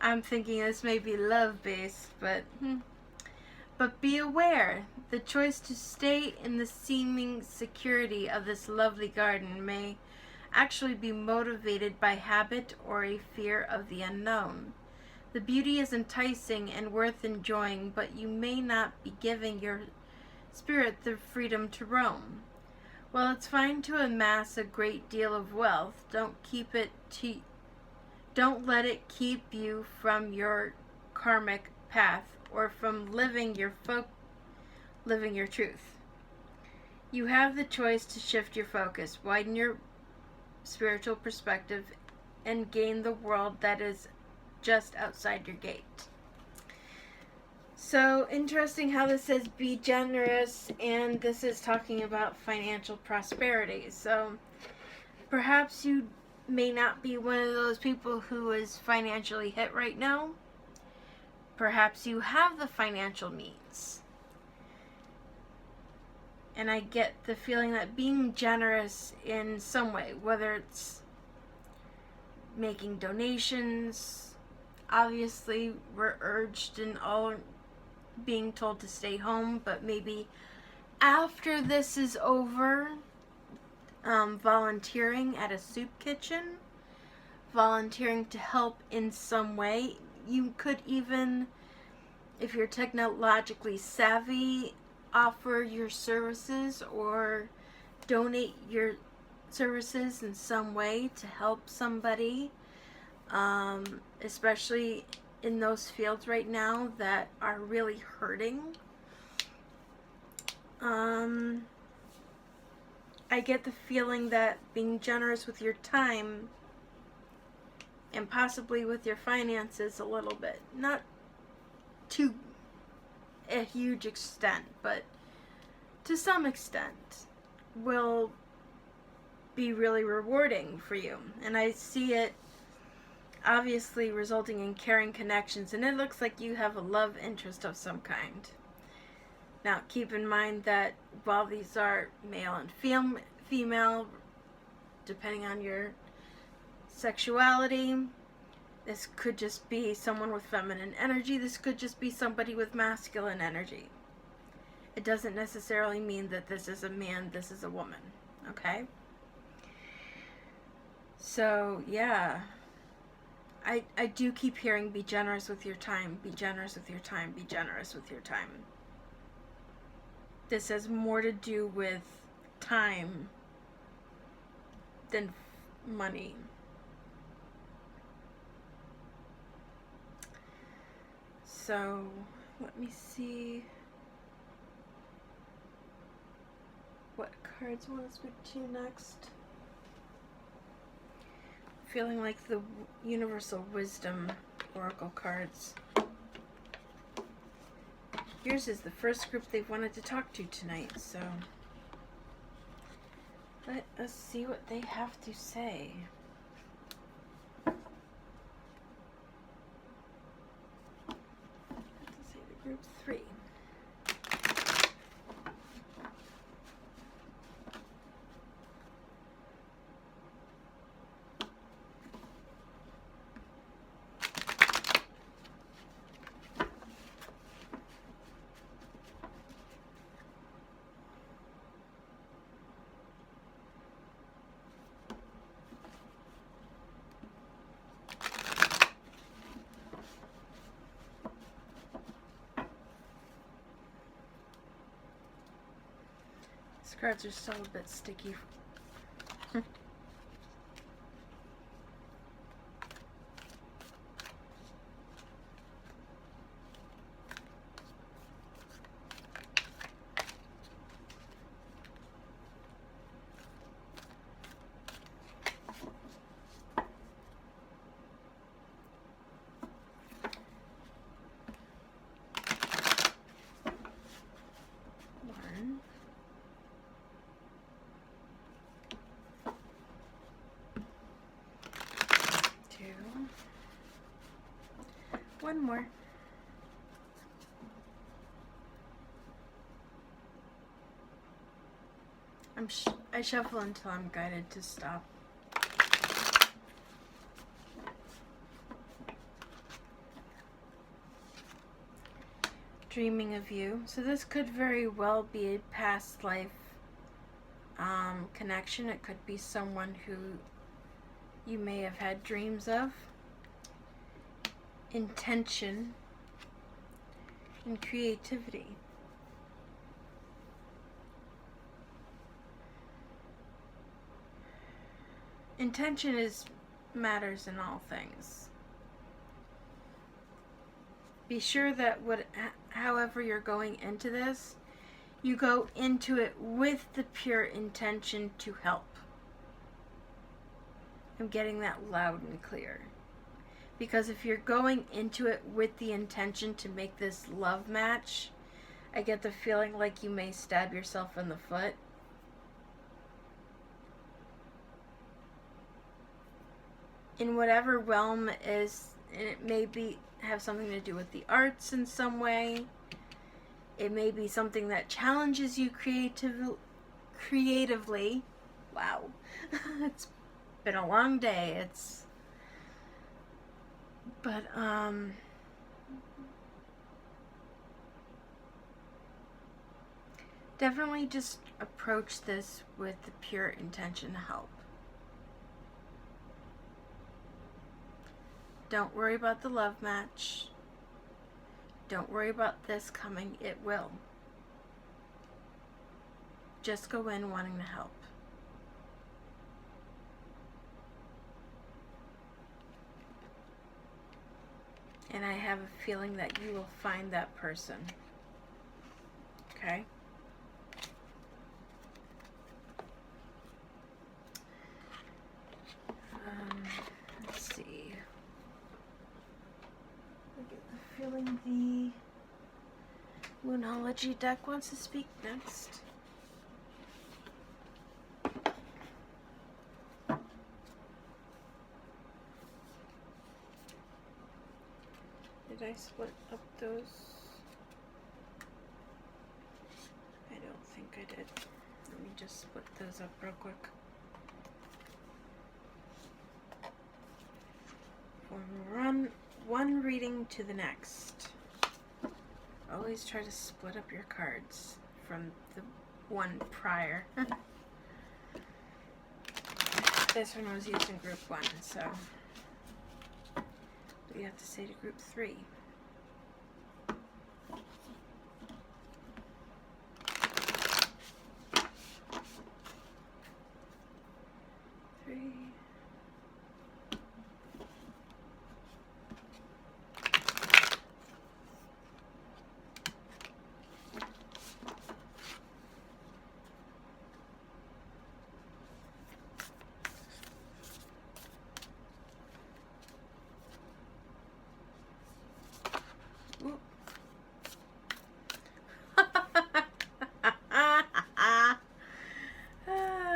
I'm thinking this may be love-based, but be aware, the choice to stay in the seeming security of this lovely garden may actually be motivated by habit or a fear of the unknown. The beauty is enticing and worth enjoying, but you may not be giving your spirit the freedom to roam. While it's fine to amass a great deal of wealth, don't let it keep you from your karmic path or from living your truth. You have the choice to shift your focus, widen your spiritual perspective, and gain the world that is just outside your gate. So interesting how this says be generous, and this is talking about financial prosperity. So perhaps you may not be one of those people who is financially hit right now. Perhaps you have the financial means. And I get the feeling that being generous in some way, whether it's making donations, obviously we're urged and all being told to stay home, but maybe after this is over, volunteering at a soup kitchen, volunteering to help in some way. You could even, if you're technologically savvy, offer your services or donate your services in some way to help somebody, especially in those fields right now that are really hurting. I get the feeling that being generous with your time and possibly with your finances a little bit, not to a huge extent, but to some extent, will be really rewarding for you. And I see it obviously resulting in caring connections, and it looks like you have a love interest of some kind. Now keep in mind that while these are male and female, depending on your sexuality, this could just be someone with feminine energy, this could just be somebody with masculine energy. It doesn't necessarily mean that this is a man, this is a woman, okay? So, yeah. I do keep hearing be generous with your time, be generous with your time, be generous with your time. This has more to do with time than money. So, let me see what cards I want to speak to next. Feeling like the Universal Wisdom Oracle cards. Yours is the first group they've wanted to talk to tonight, so let us see what they have to say. Let's say the group 3. These cards are still a bit sticky. one more. I shuffle until I'm guided to stop. Dreaming of you. So this could very well be a past life connection. It could be someone who you may have had dreams of. Intention and creativity. Intention matters in all things. Be sure that however you're going into this, you go into it with the pure intention to help. I'm getting that loud and clear. Because if you're going into it with the intention to make this love match, I get the feeling like you may stab yourself in the foot. In whatever realm it is, and it may have something to do with the arts in some way. It may be something that challenges you creatively. Wow. It's been a long day. Definitely just approach this with the pure intention to help. Don't worry about the love match. Don't worry about this coming. It will. Just go in wanting to help. And I have a feeling that you will find that person. Okay? Let's see. I get the feeling the Moonology deck wants to speak next. Did I split up those? I don't think I did. Let me just split those up real quick. From one reading to the next. Always try to split up your cards from the one prior. This one was used in group 1, so what do you have to say to group 3?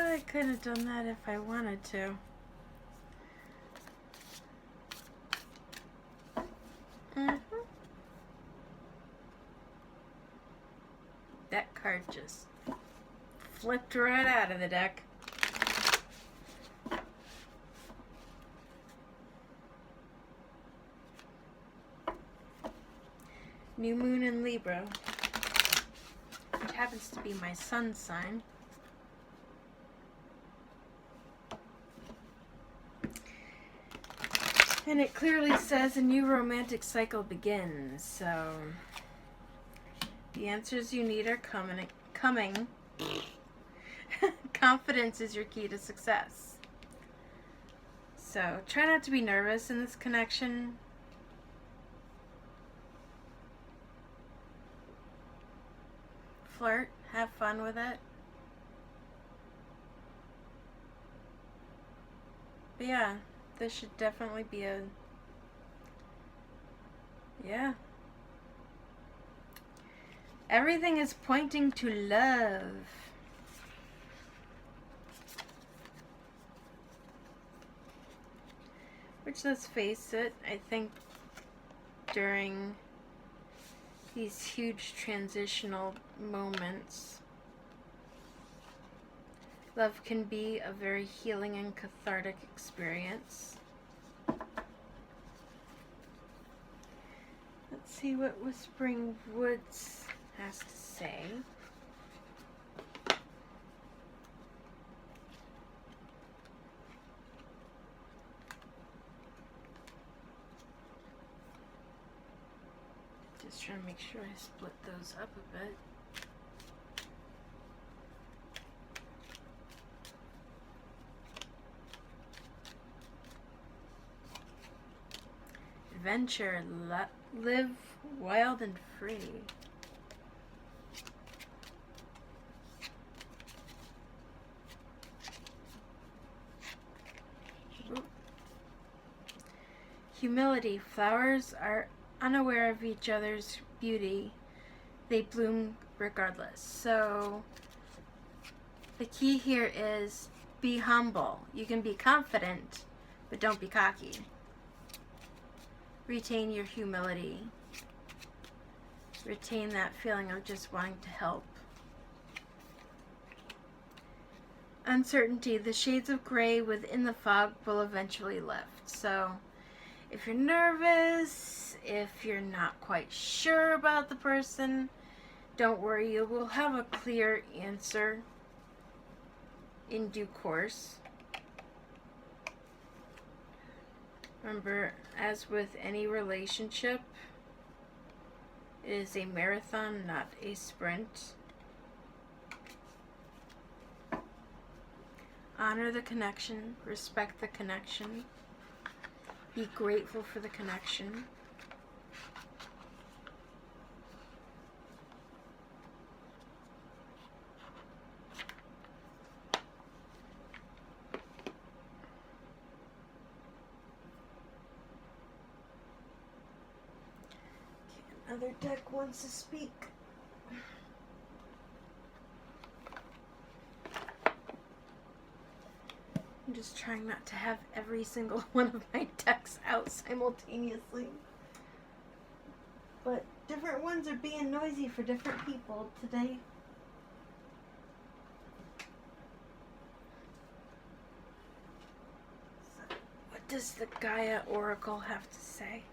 I could have done that if I wanted to. That card just flipped right out of the deck. New moon in Libra, which happens to be my sun sign. And it clearly says a new romantic cycle begins, so the answers you need are coming. Confidence is your key to success. So try not to be nervous in this connection. Flirt, have fun with it. But yeah, this should definitely be yeah. Everything is pointing to love. Which, let's face it, I think during these huge transitional moments. Love can be a very healing and cathartic experience. Let's see what Whispering Woods has to say. Just trying to make sure I split those up a bit. Adventure, live wild and free. Ooh. Humility, flowers are unaware of each other's beauty. They bloom regardless. So the key here is be humble. You can be confident, but don't be cocky. Retain your humility. Retain that feeling of just wanting to help. Uncertainty, the shades of gray within the fog will eventually lift. So if you're nervous, if you're not quite sure about the person, don't worry, you will have a clear answer in due course. Remember, as with any relationship, it is a marathon, not a sprint. Honor the connection, respect the connection, be grateful for the connection. Another deck wants to speak. I'm just trying not to have every single one of my decks out simultaneously. But different ones are being noisy for different people today. So, what does the Gaia Oracle have to say?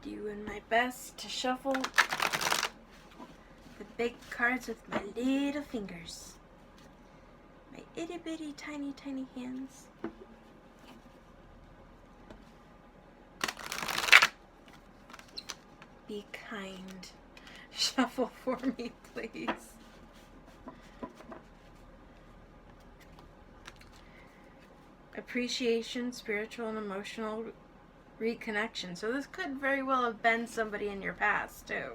Doing my best to shuffle the big cards with my little fingers. My itty bitty tiny hands. Be kind. Shuffle for me, please. Appreciation, spiritual and emotional reconnection. So this could very well have been somebody in your past too.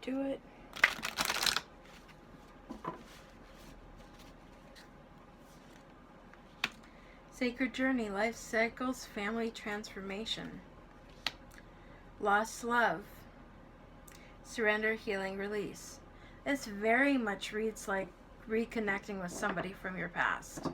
Do it. Sacred journey, life cycles, family transformation. Lost love. Surrender, healing, release. This very much reads like reconnecting with somebody from your past.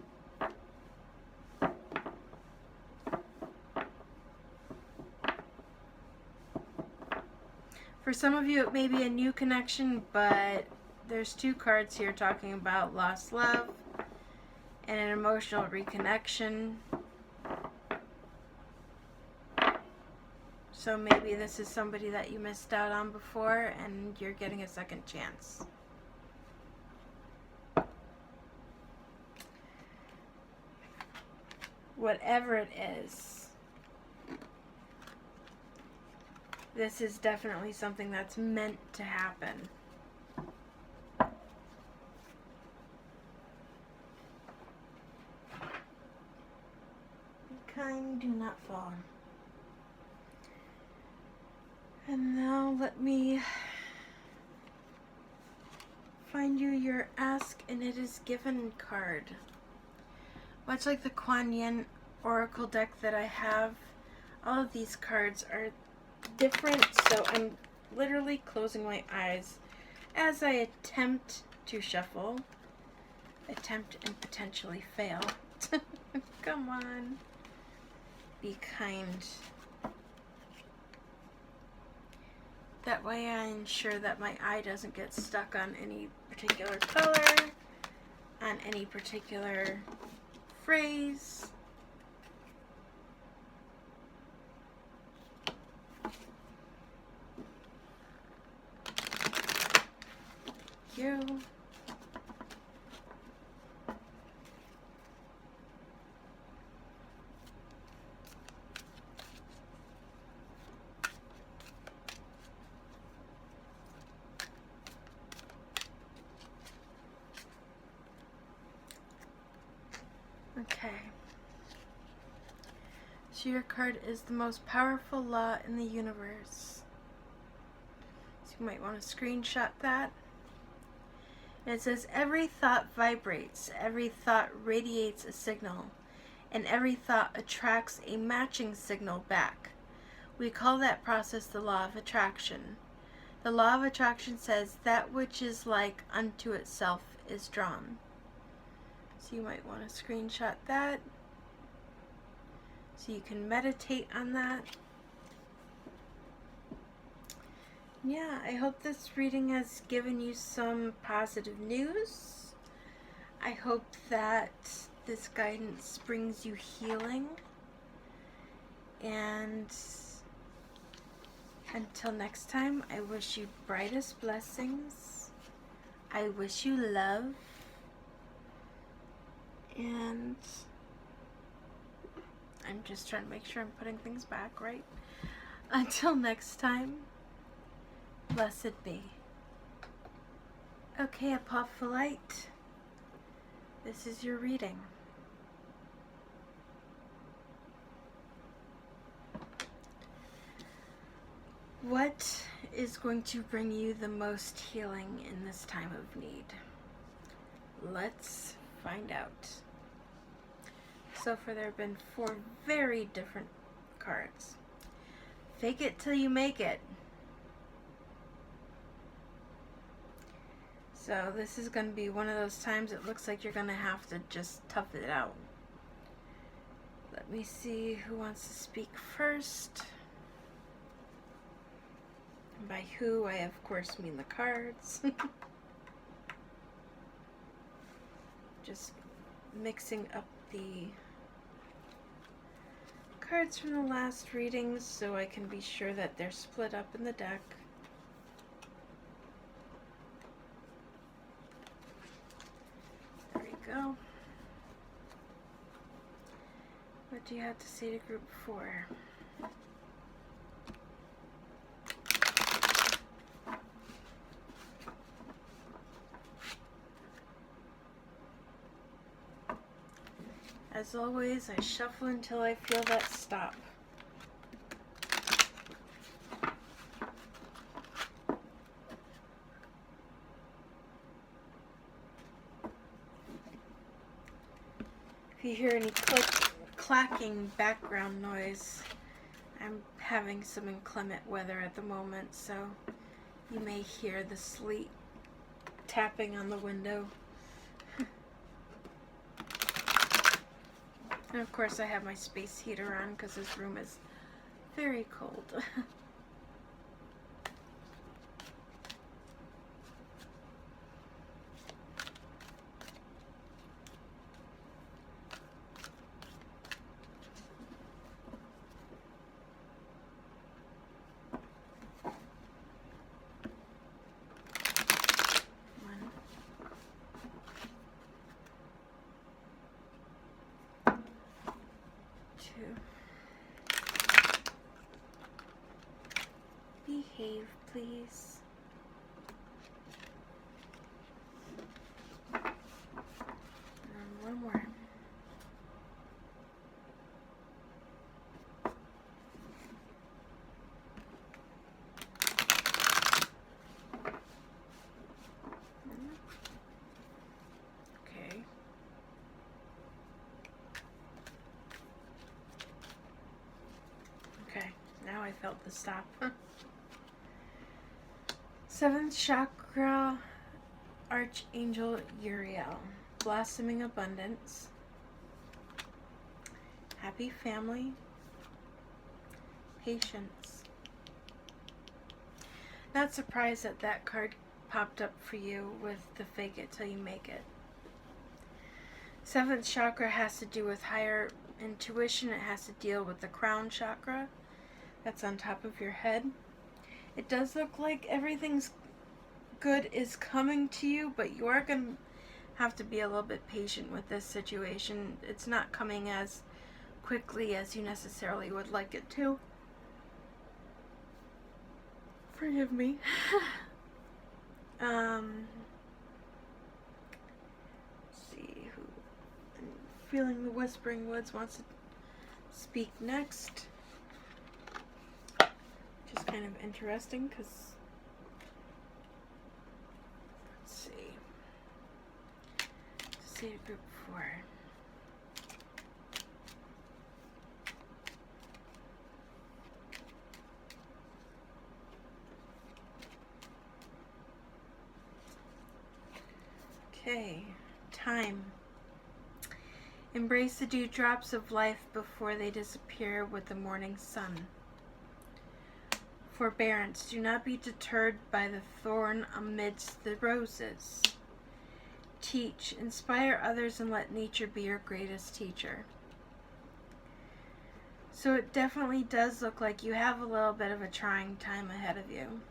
For some of you, it may be a new connection, but there's two cards here talking about lost love and an emotional reconnection. So maybe this is somebody that you missed out on before and you're getting a second chance. Whatever it is, This is definitely something that's meant to happen. Be kind, do not fall. And now let me find you your Ask and It Is Given card. Much like the Kuan Yin Oracle deck that I have, all of these cards are different, so I'm literally closing my eyes as I attempt to shuffle. Attempt and potentially fail. Come on. Be kind. That way I ensure that my eye doesn't get stuck on any particular color, on any particular phrase. You. Okay. So your card is the most powerful law in the universe. So you might want to screenshot that. And it says, every thought vibrates, every thought radiates a signal, and every thought attracts a matching signal back. We call that process the law of attraction. The law of attraction says that which is like unto itself is drawn. So you might want to screenshot that so you can meditate on that. Yeah, I hope this reading has given you some positive news. I hope that this guidance brings you healing. And until next time, I wish you brightest blessings. I wish you love. And I'm just trying to make sure I'm putting things back right. Until next time, blessed be. Okay, Apophyllite, this is your reading. What is going to bring you the most healing in this time of need? Let's find out. So far there have been 4 very different cards. Fake it till you make it. So this is going to be one of those times it looks like you're going to have to just tough it out. Let me see who wants to speak first. And by who, I of course mean the cards. Just mixing up the cards from the last readings so I can be sure that they're split up in the deck. There we go. What do you have to say to group 4? As always, I shuffle until I feel that stop. If you hear any clacking background noise, I'm having some inclement weather at the moment, so you may hear the sleet tapping on the window. And of course I have my space heater on because this room is very cold. cave, please. And one more. Okay. Okay, now I felt the stop. Seventh chakra, Archangel Uriel. Blossoming abundance. Happy family. Patience. Not surprised that that card popped up for you with the fake it till you make it. Seventh chakra has to do with higher intuition. It has to deal with the crown chakra that's on top of your head. It does look like everything's good is coming to you, but you are going to have to be a little bit patient with this situation. It's not coming as quickly as you necessarily would like it to. Forgive me. See who I'm feeling the Whispering Woods wants to speak next. Which is kind of interesting because let's see. To see group 4. Okay, time. Embrace the dewdrops of life before they disappear with the morning sun. Forbearance. Do not be deterred by the thorn amidst the roses. Teach. Inspire others and let nature be your greatest teacher. So it definitely does look like you have a little bit of a trying time ahead of you.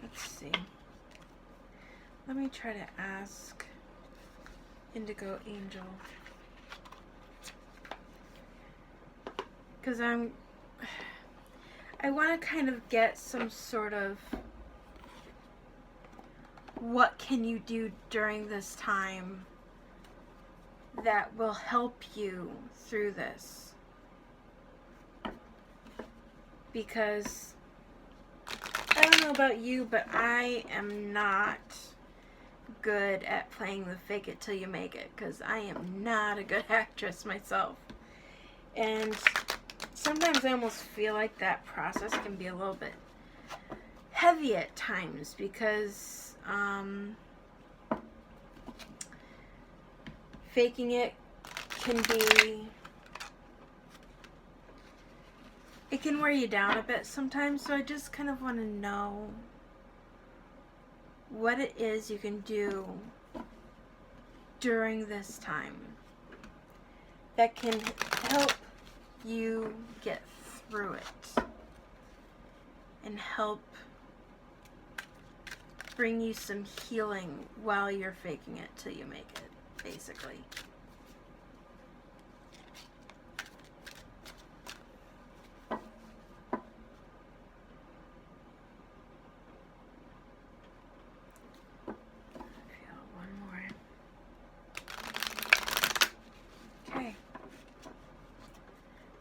Let's see. Let me try to ask Indigo Angel. Because I want to kind of get some sort of what can you do during this time that will help you through this. Because I don't know about you, but I am not good at playing the fake it till you make it, because I am not a good actress myself. And sometimes I almost feel like that process can be a little bit heavy at times, because faking it can be, it can wear you down a bit sometimes. So I just kind of want to know what it is you can do during this time that can help you get through it and help bring you some healing while you're faking it till you make it, basically.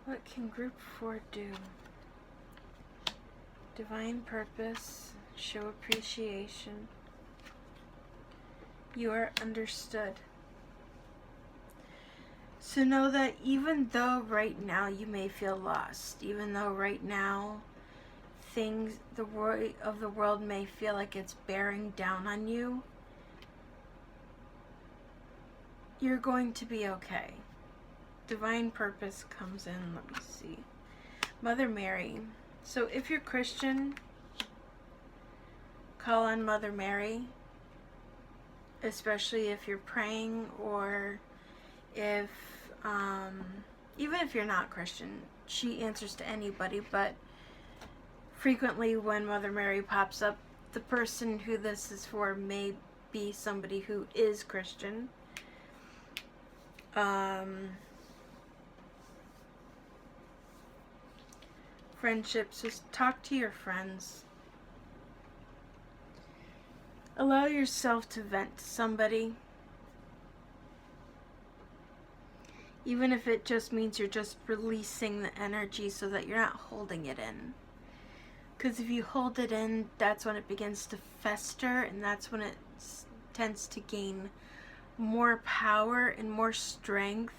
What can group 4 do? Divine purpose. Show appreciation. You are understood. So know that even though right now you may feel lost, even though right now things, the weight of the world may feel like it's bearing down on you, you're going to be okay. Divine purpose comes in. Let me see. Mother Mary. So if you're Christian, call on Mother Mary, especially if you're praying, or if even if you're not Christian, she answers to anybody. But frequently when Mother Mary pops up, the person who this is for may be somebody who is Christian. Friendships, just talk to your friends. Allow yourself to vent to somebody. Even if it just means you're just releasing the energy so that you're not holding it in. Because if you hold it in, that's when it begins to fester, and that's when it tends to gain more power and more strength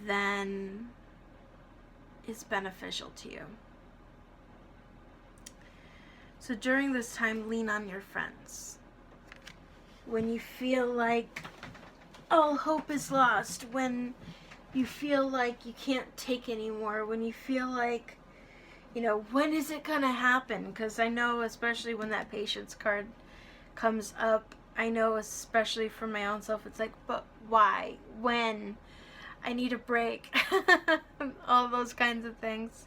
than is beneficial to you. So during this time, lean on your friends. When you feel like all hope is lost, when you feel like you can't take anymore, when you feel like, you know, when is it going to happen? Because I know, especially when that patience card comes up, I know, especially for my own self, it's like, but why? When? I need a break. All those kinds of things.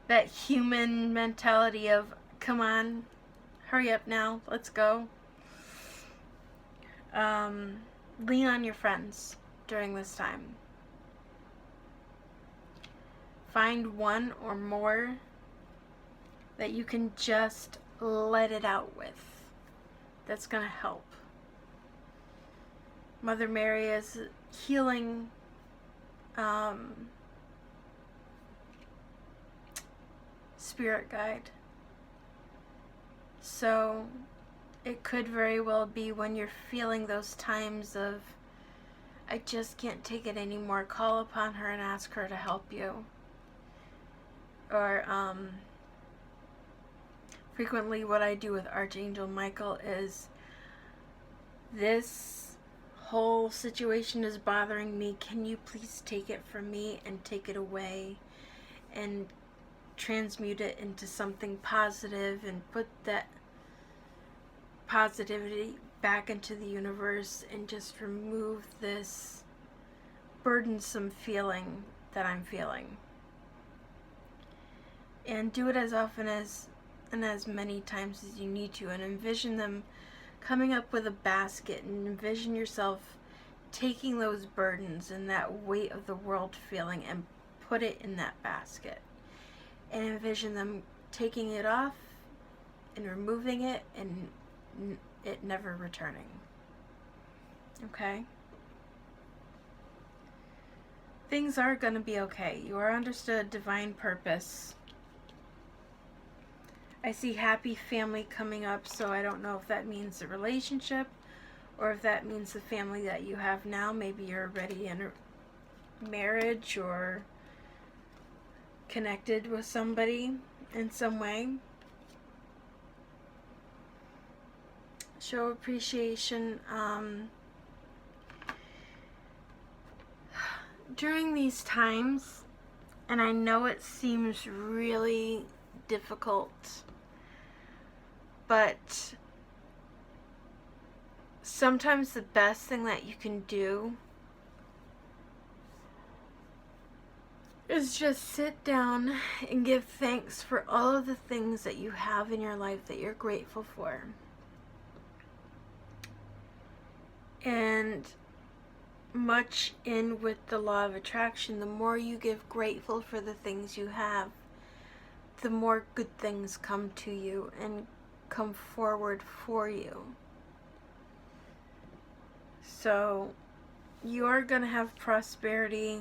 That human mentality of, come on, hurry up now, let's go. Lean on your friends during this time. Find one or more that you can just let it out with. That's going to help. Mother Mary is healing spirit guide. So it could very well be when you're feeling those times of, I just can't take it anymore, call upon her and ask her to help you. Or frequently what I do with Archangel Michael is, this whole situation is bothering me, can you please take it from me and take it away and transmute it into something positive and put that positivity back into the universe and just remove this burdensome feeling that I'm feeling. And do it as often as and as many times as you need to, and envision them coming up with a basket, and envision yourself taking those burdens and that weight of the world feeling and put it in that basket, and envision them taking it off and removing it and it never returning. Okay? Things are going to be okay. You are understood divine purpose. I see happy family coming up, so I don't know if that means a relationship or if that means the family that you have now. Maybe you're already in a marriage or connected with somebody in some way. Show appreciation. During these times, and I know it seems really difficult, but sometimes the best thing that you can do is just sit down and give thanks for all of the things that you have in your life that you're grateful for. And much in with the law of attraction, the more you give grateful for the things you have, the more good things come to you and come forward for you. So you are going to have prosperity,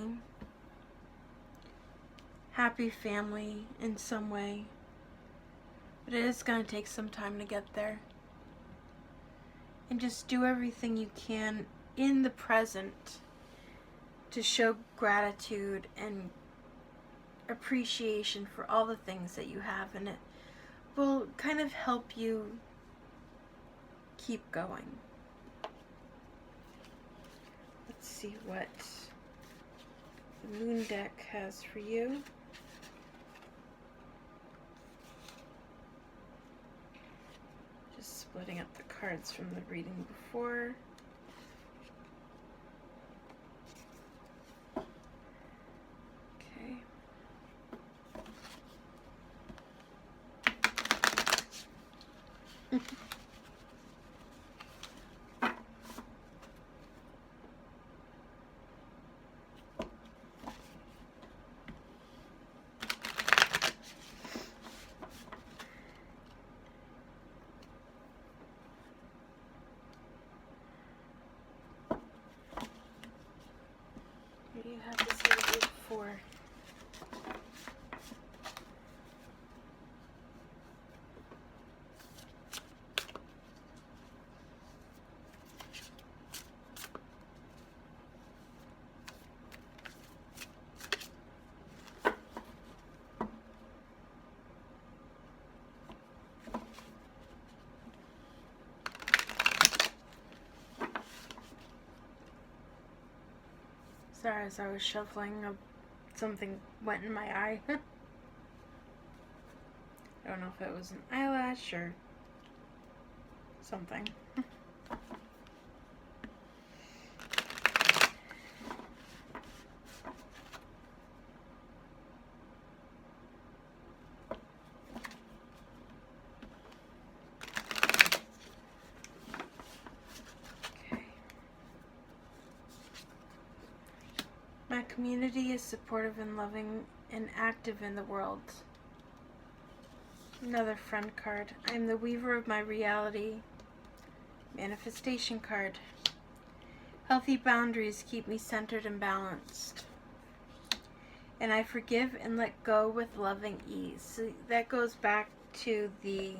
happy family in some way, but it is going to take some time to get there. And just do everything you can in the present to show gratitude and appreciation for all the things that you have, and it will kind of help you keep going. Let's see what the moon deck has for you. Just splitting up the cards from the reading before. Sorry, as I was shuffling, something went in my eye. I don't know if it was an eyelash or something. My community is supportive and loving and active in the world. Another friend card. I am the weaver of my reality. Manifestation card. Healthy boundaries keep me centered and balanced. And I forgive and let go with loving ease. So that goes back to the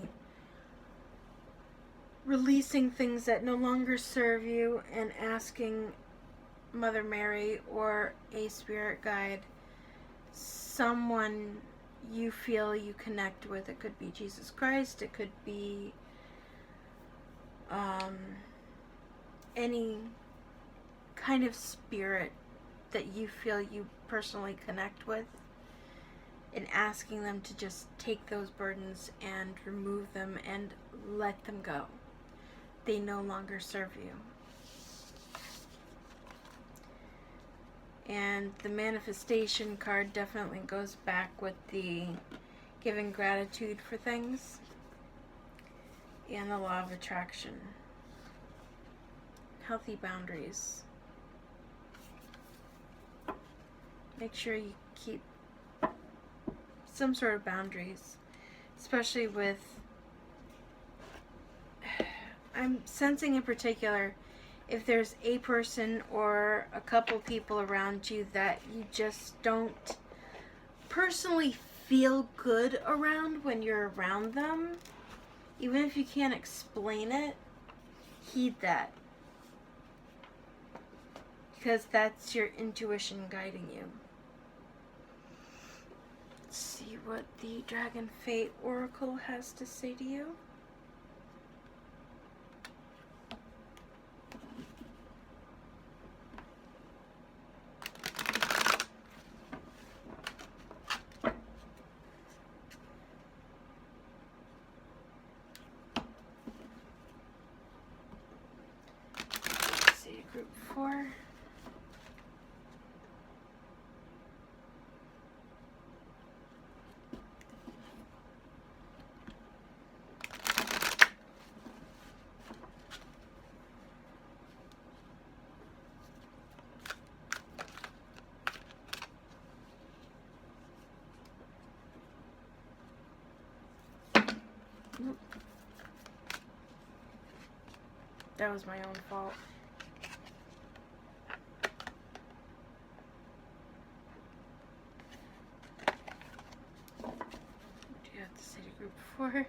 releasing things that no longer serve you and asking Mother Mary or a spirit guide, someone you feel you connect with. It could be Jesus Christ, it could be any kind of spirit that you feel you personally connect with, and asking them to just take those burdens and remove them and let them go. They no longer serve you. And the manifestation card definitely goes back with the giving gratitude for things and the law of attraction. Healthy boundaries. Make sure you keep some sort of boundaries, especially with, I'm sensing in particular, if there's a person or a couple people around you that you just don't personally feel good around when you're around them, even if you can't explain it, heed that. Because that's your intuition guiding you. Let's see what the Dragon Fate Oracle has to say to you. Group 4. That was my own fault. Group 4.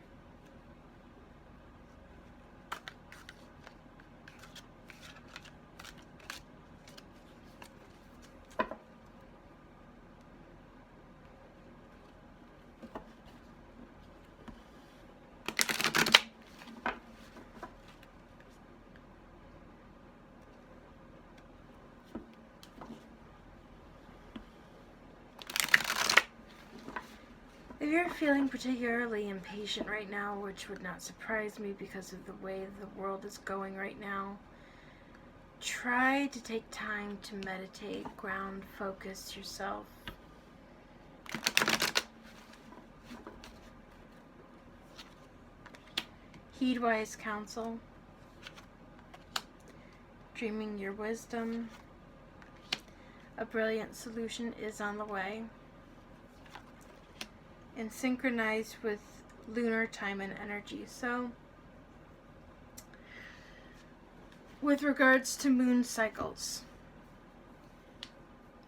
If you're feeling particularly impatient right now, which would not surprise me because of the way the world is going right now, try to take time to meditate, ground, focus yourself. Heed wise counsel. Dreaming your wisdom. A brilliant solution is on the way. And synchronize with lunar time and energy. So, with regards to moon cycles,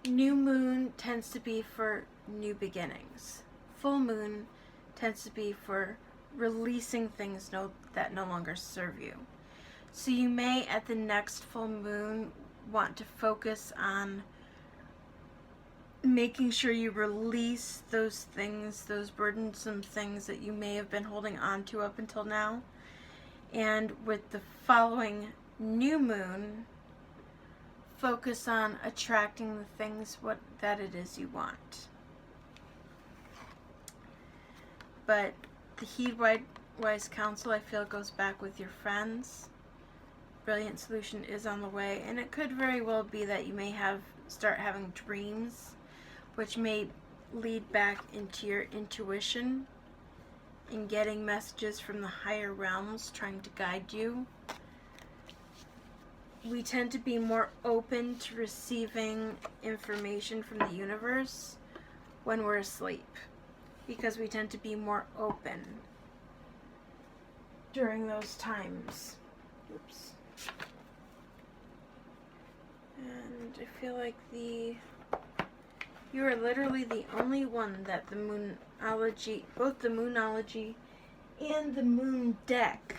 new moon tends to be for new beginnings. Full moon tends to be for releasing things that no longer serve you. So you may, at the next full moon, want to focus on making sure you release those things, those burdensome things that you may have been holding on to up until now. And with the following new moon, focus on attracting the things that it is you want. But the Heed Wise Counsel, I feel, goes back with your friends. Brilliant solution is on the way, and it could very well be that you may start having dreams, which may lead back into your intuition and getting messages from the higher realms trying to guide you. We tend to be more open to receiving information from the universe when we're asleep, because we tend to be more open during those times. Oops. And I feel like you are literally the only one that the Moonology, both the Moonology and the Moon deck,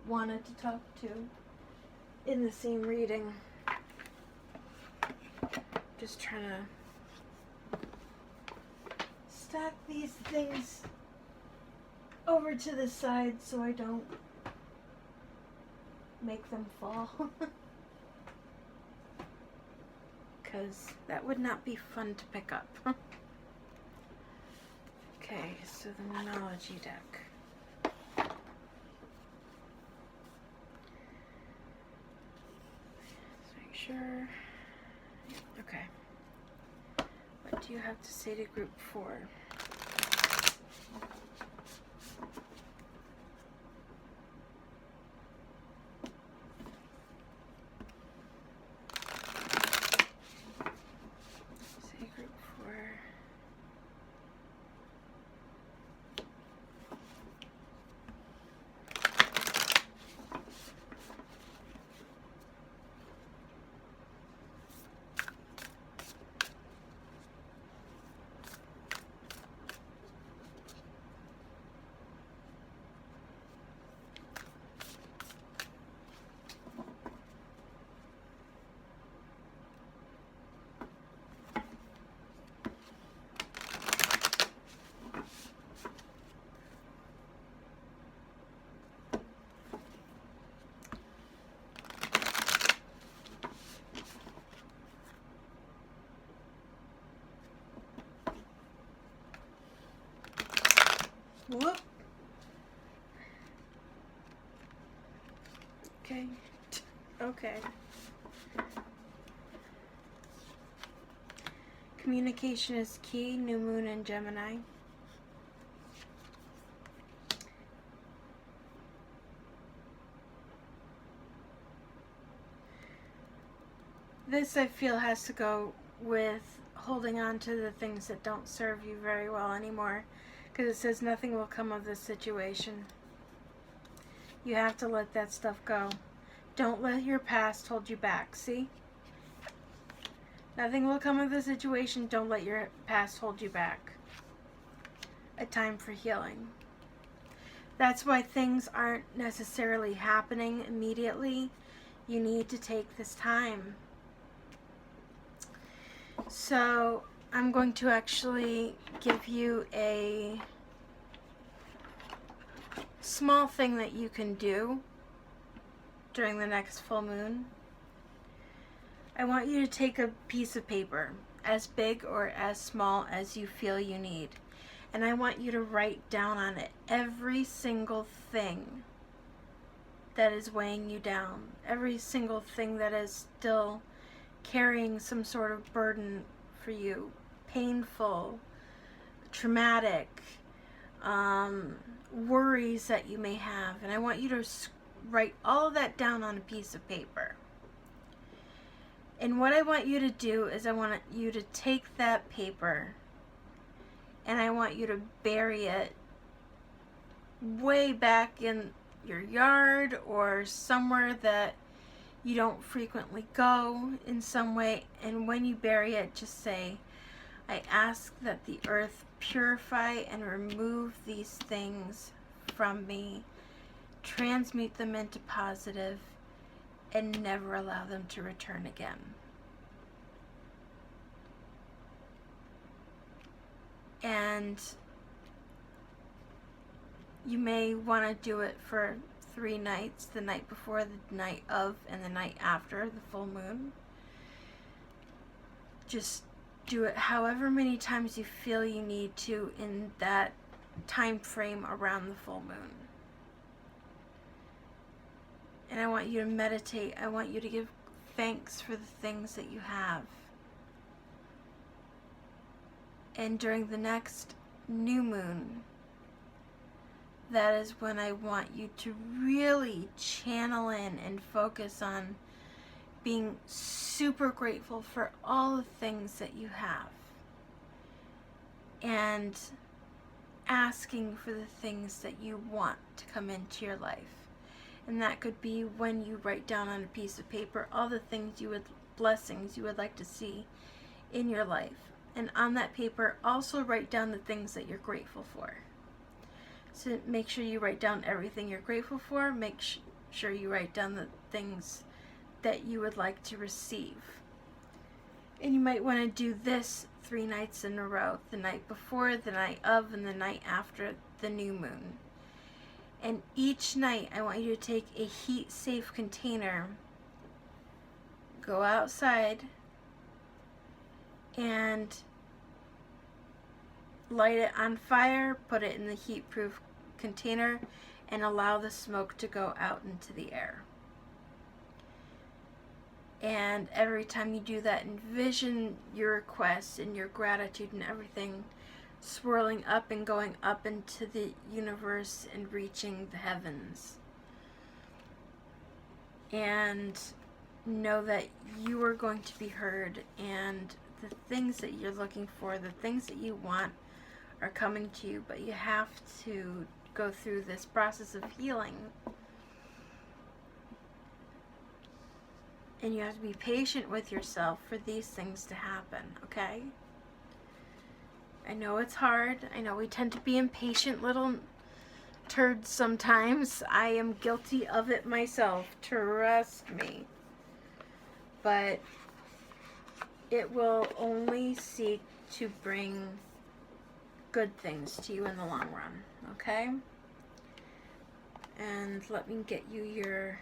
wanted to talk to in the same reading. Just trying to stack these things over to the side so I don't make them fall. Because that would not be fun to pick up. Okay, so the Moonology deck. Let's make sure. Okay. What do you have to say to group 4? Whoop. Okay. Okay. Communication is key. New moon in Gemini. This, I feel, has to go with holding on to the things that don't serve you very well anymore. Because it says nothing will come of this situation. You have to let that stuff go. Don't let your past hold you back. See? Nothing will come of the situation. Don't let your past hold you back. A time for healing. That's why things aren't necessarily happening immediately. You need to take this time. So I'm going to actually give you a small thing that you can do during the next full moon. I want you to take a piece of paper, as big or as small as you feel you need, and I want you to write down on it every single thing that is weighing you down, every single thing that is still carrying some sort of burden for you, painful, traumatic, worries that you may have, and I want you to write all of that down on a piece of paper. And what I want you to do is I want you to take that paper and I want you to bury it way back in your yard or somewhere that you don't frequently go in some way. And when you bury it, just say, I ask that the earth purify and remove these things from me, transmute them into positive, and never allow them to return again. And you may want to do it for 3 nights, the night before, the night of, and the night after the full moon. just do it however many times you feel you need to in that time frame around the full moon. And I want you to meditate. I want you to give thanks for the things that you have. And during the next new moon, that is when I want you to really channel in and focus on being super grateful for all the things that you have. And asking for the things that you want to come into your life. And that could be when you write down on a piece of paper all the blessings you would like to see in your life. And on that paper, also write down the things that you're grateful for. So make sure you write down everything you're grateful for. Make sure you write down the things that you would like to receive. And you might want to do this 3 nights in a row. The night before, the night of, and the night after the new moon. And each night, I want you to take a heat-safe container, go outside, and light it on fire, put it in the heat-proof container, and allow the smoke to go out into the air. And every time you do that, envision your requests and your gratitude and everything swirling up and going up into the universe and reaching the heavens. And know that you are going to be heard, and the things that you're looking for, the things that you want are coming to you, but you have to go through this process of healing. And you have to be patient with yourself for these things to happen, okay? I know it's hard. I know we tend to be impatient little turds sometimes. I am guilty of it myself, trust me. But it will only seek to bring good things to you in the long run, okay? And let me get you your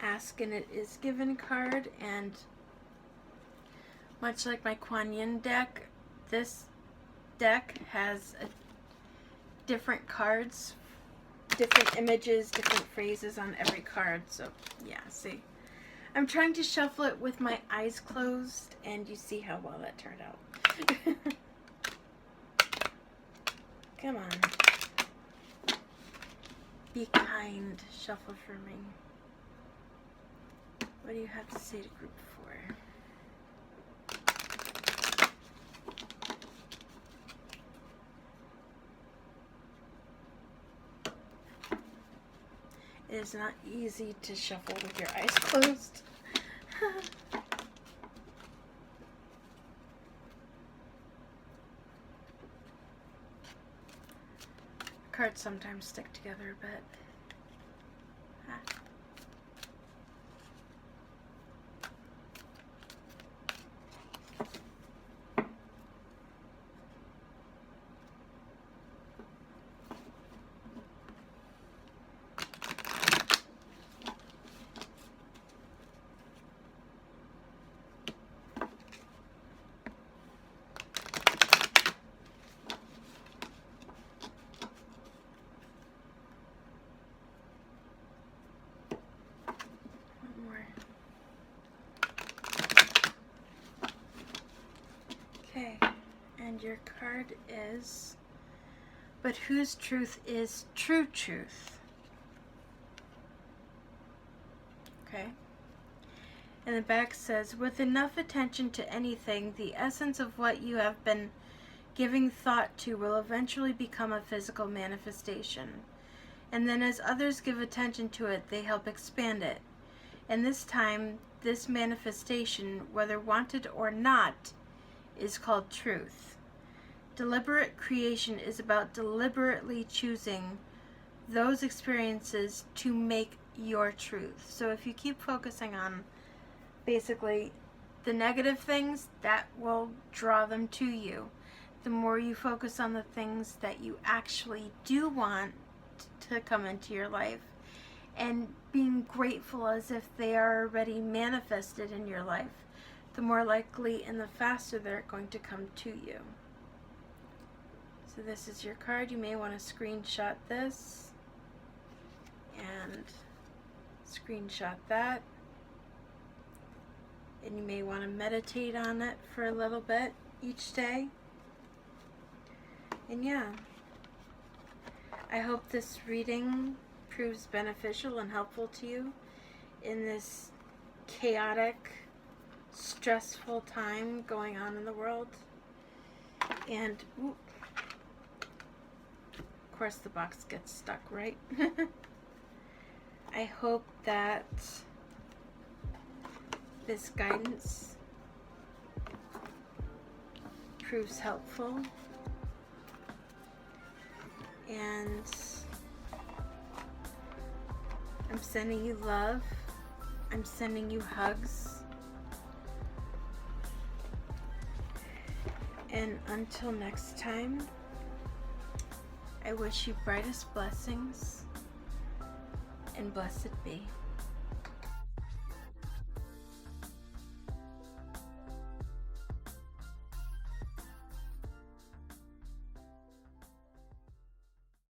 Ask and It Is Given card. And much like my Kuan Yin deck, this deck has different cards, different images, different phrases on every card. So yeah, see, I'm trying to shuffle it with my eyes closed, and you see how well that turned out. Come on, be kind, shuffle for me. What do you have to say to group 4? It is not easy to shuffle with your eyes closed. Cards sometimes stick together a bit. Okay, and your card is, but whose truth is true truth? Okay. And the back says, with enough attention to anything, the essence of what you have been giving thought to will eventually become a physical manifestation. And then as others give attention to it, they help expand it. And this time, this manifestation, whether wanted or not, is called truth. Deliberate creation is about deliberately choosing those experiences to make your truth. So if you keep focusing on basically the negative things, that will draw them to you. The more you focus on the things that you actually do want to come into your life, and being grateful as if they are already manifested in your life, the more likely and the faster they're going to come to you. So this is your card. You may want to screenshot this and screenshot that. And you may want to meditate on it for a little bit each day. And yeah, I hope this reading proves beneficial and helpful to you in this chaotic, stressful time going on in the world. And of course the box gets stuck, right? I hope that this guidance proves helpful, and I'm sending you love. I'm sending you hugs. And until next time, I wish you brightest blessings, and blessed be.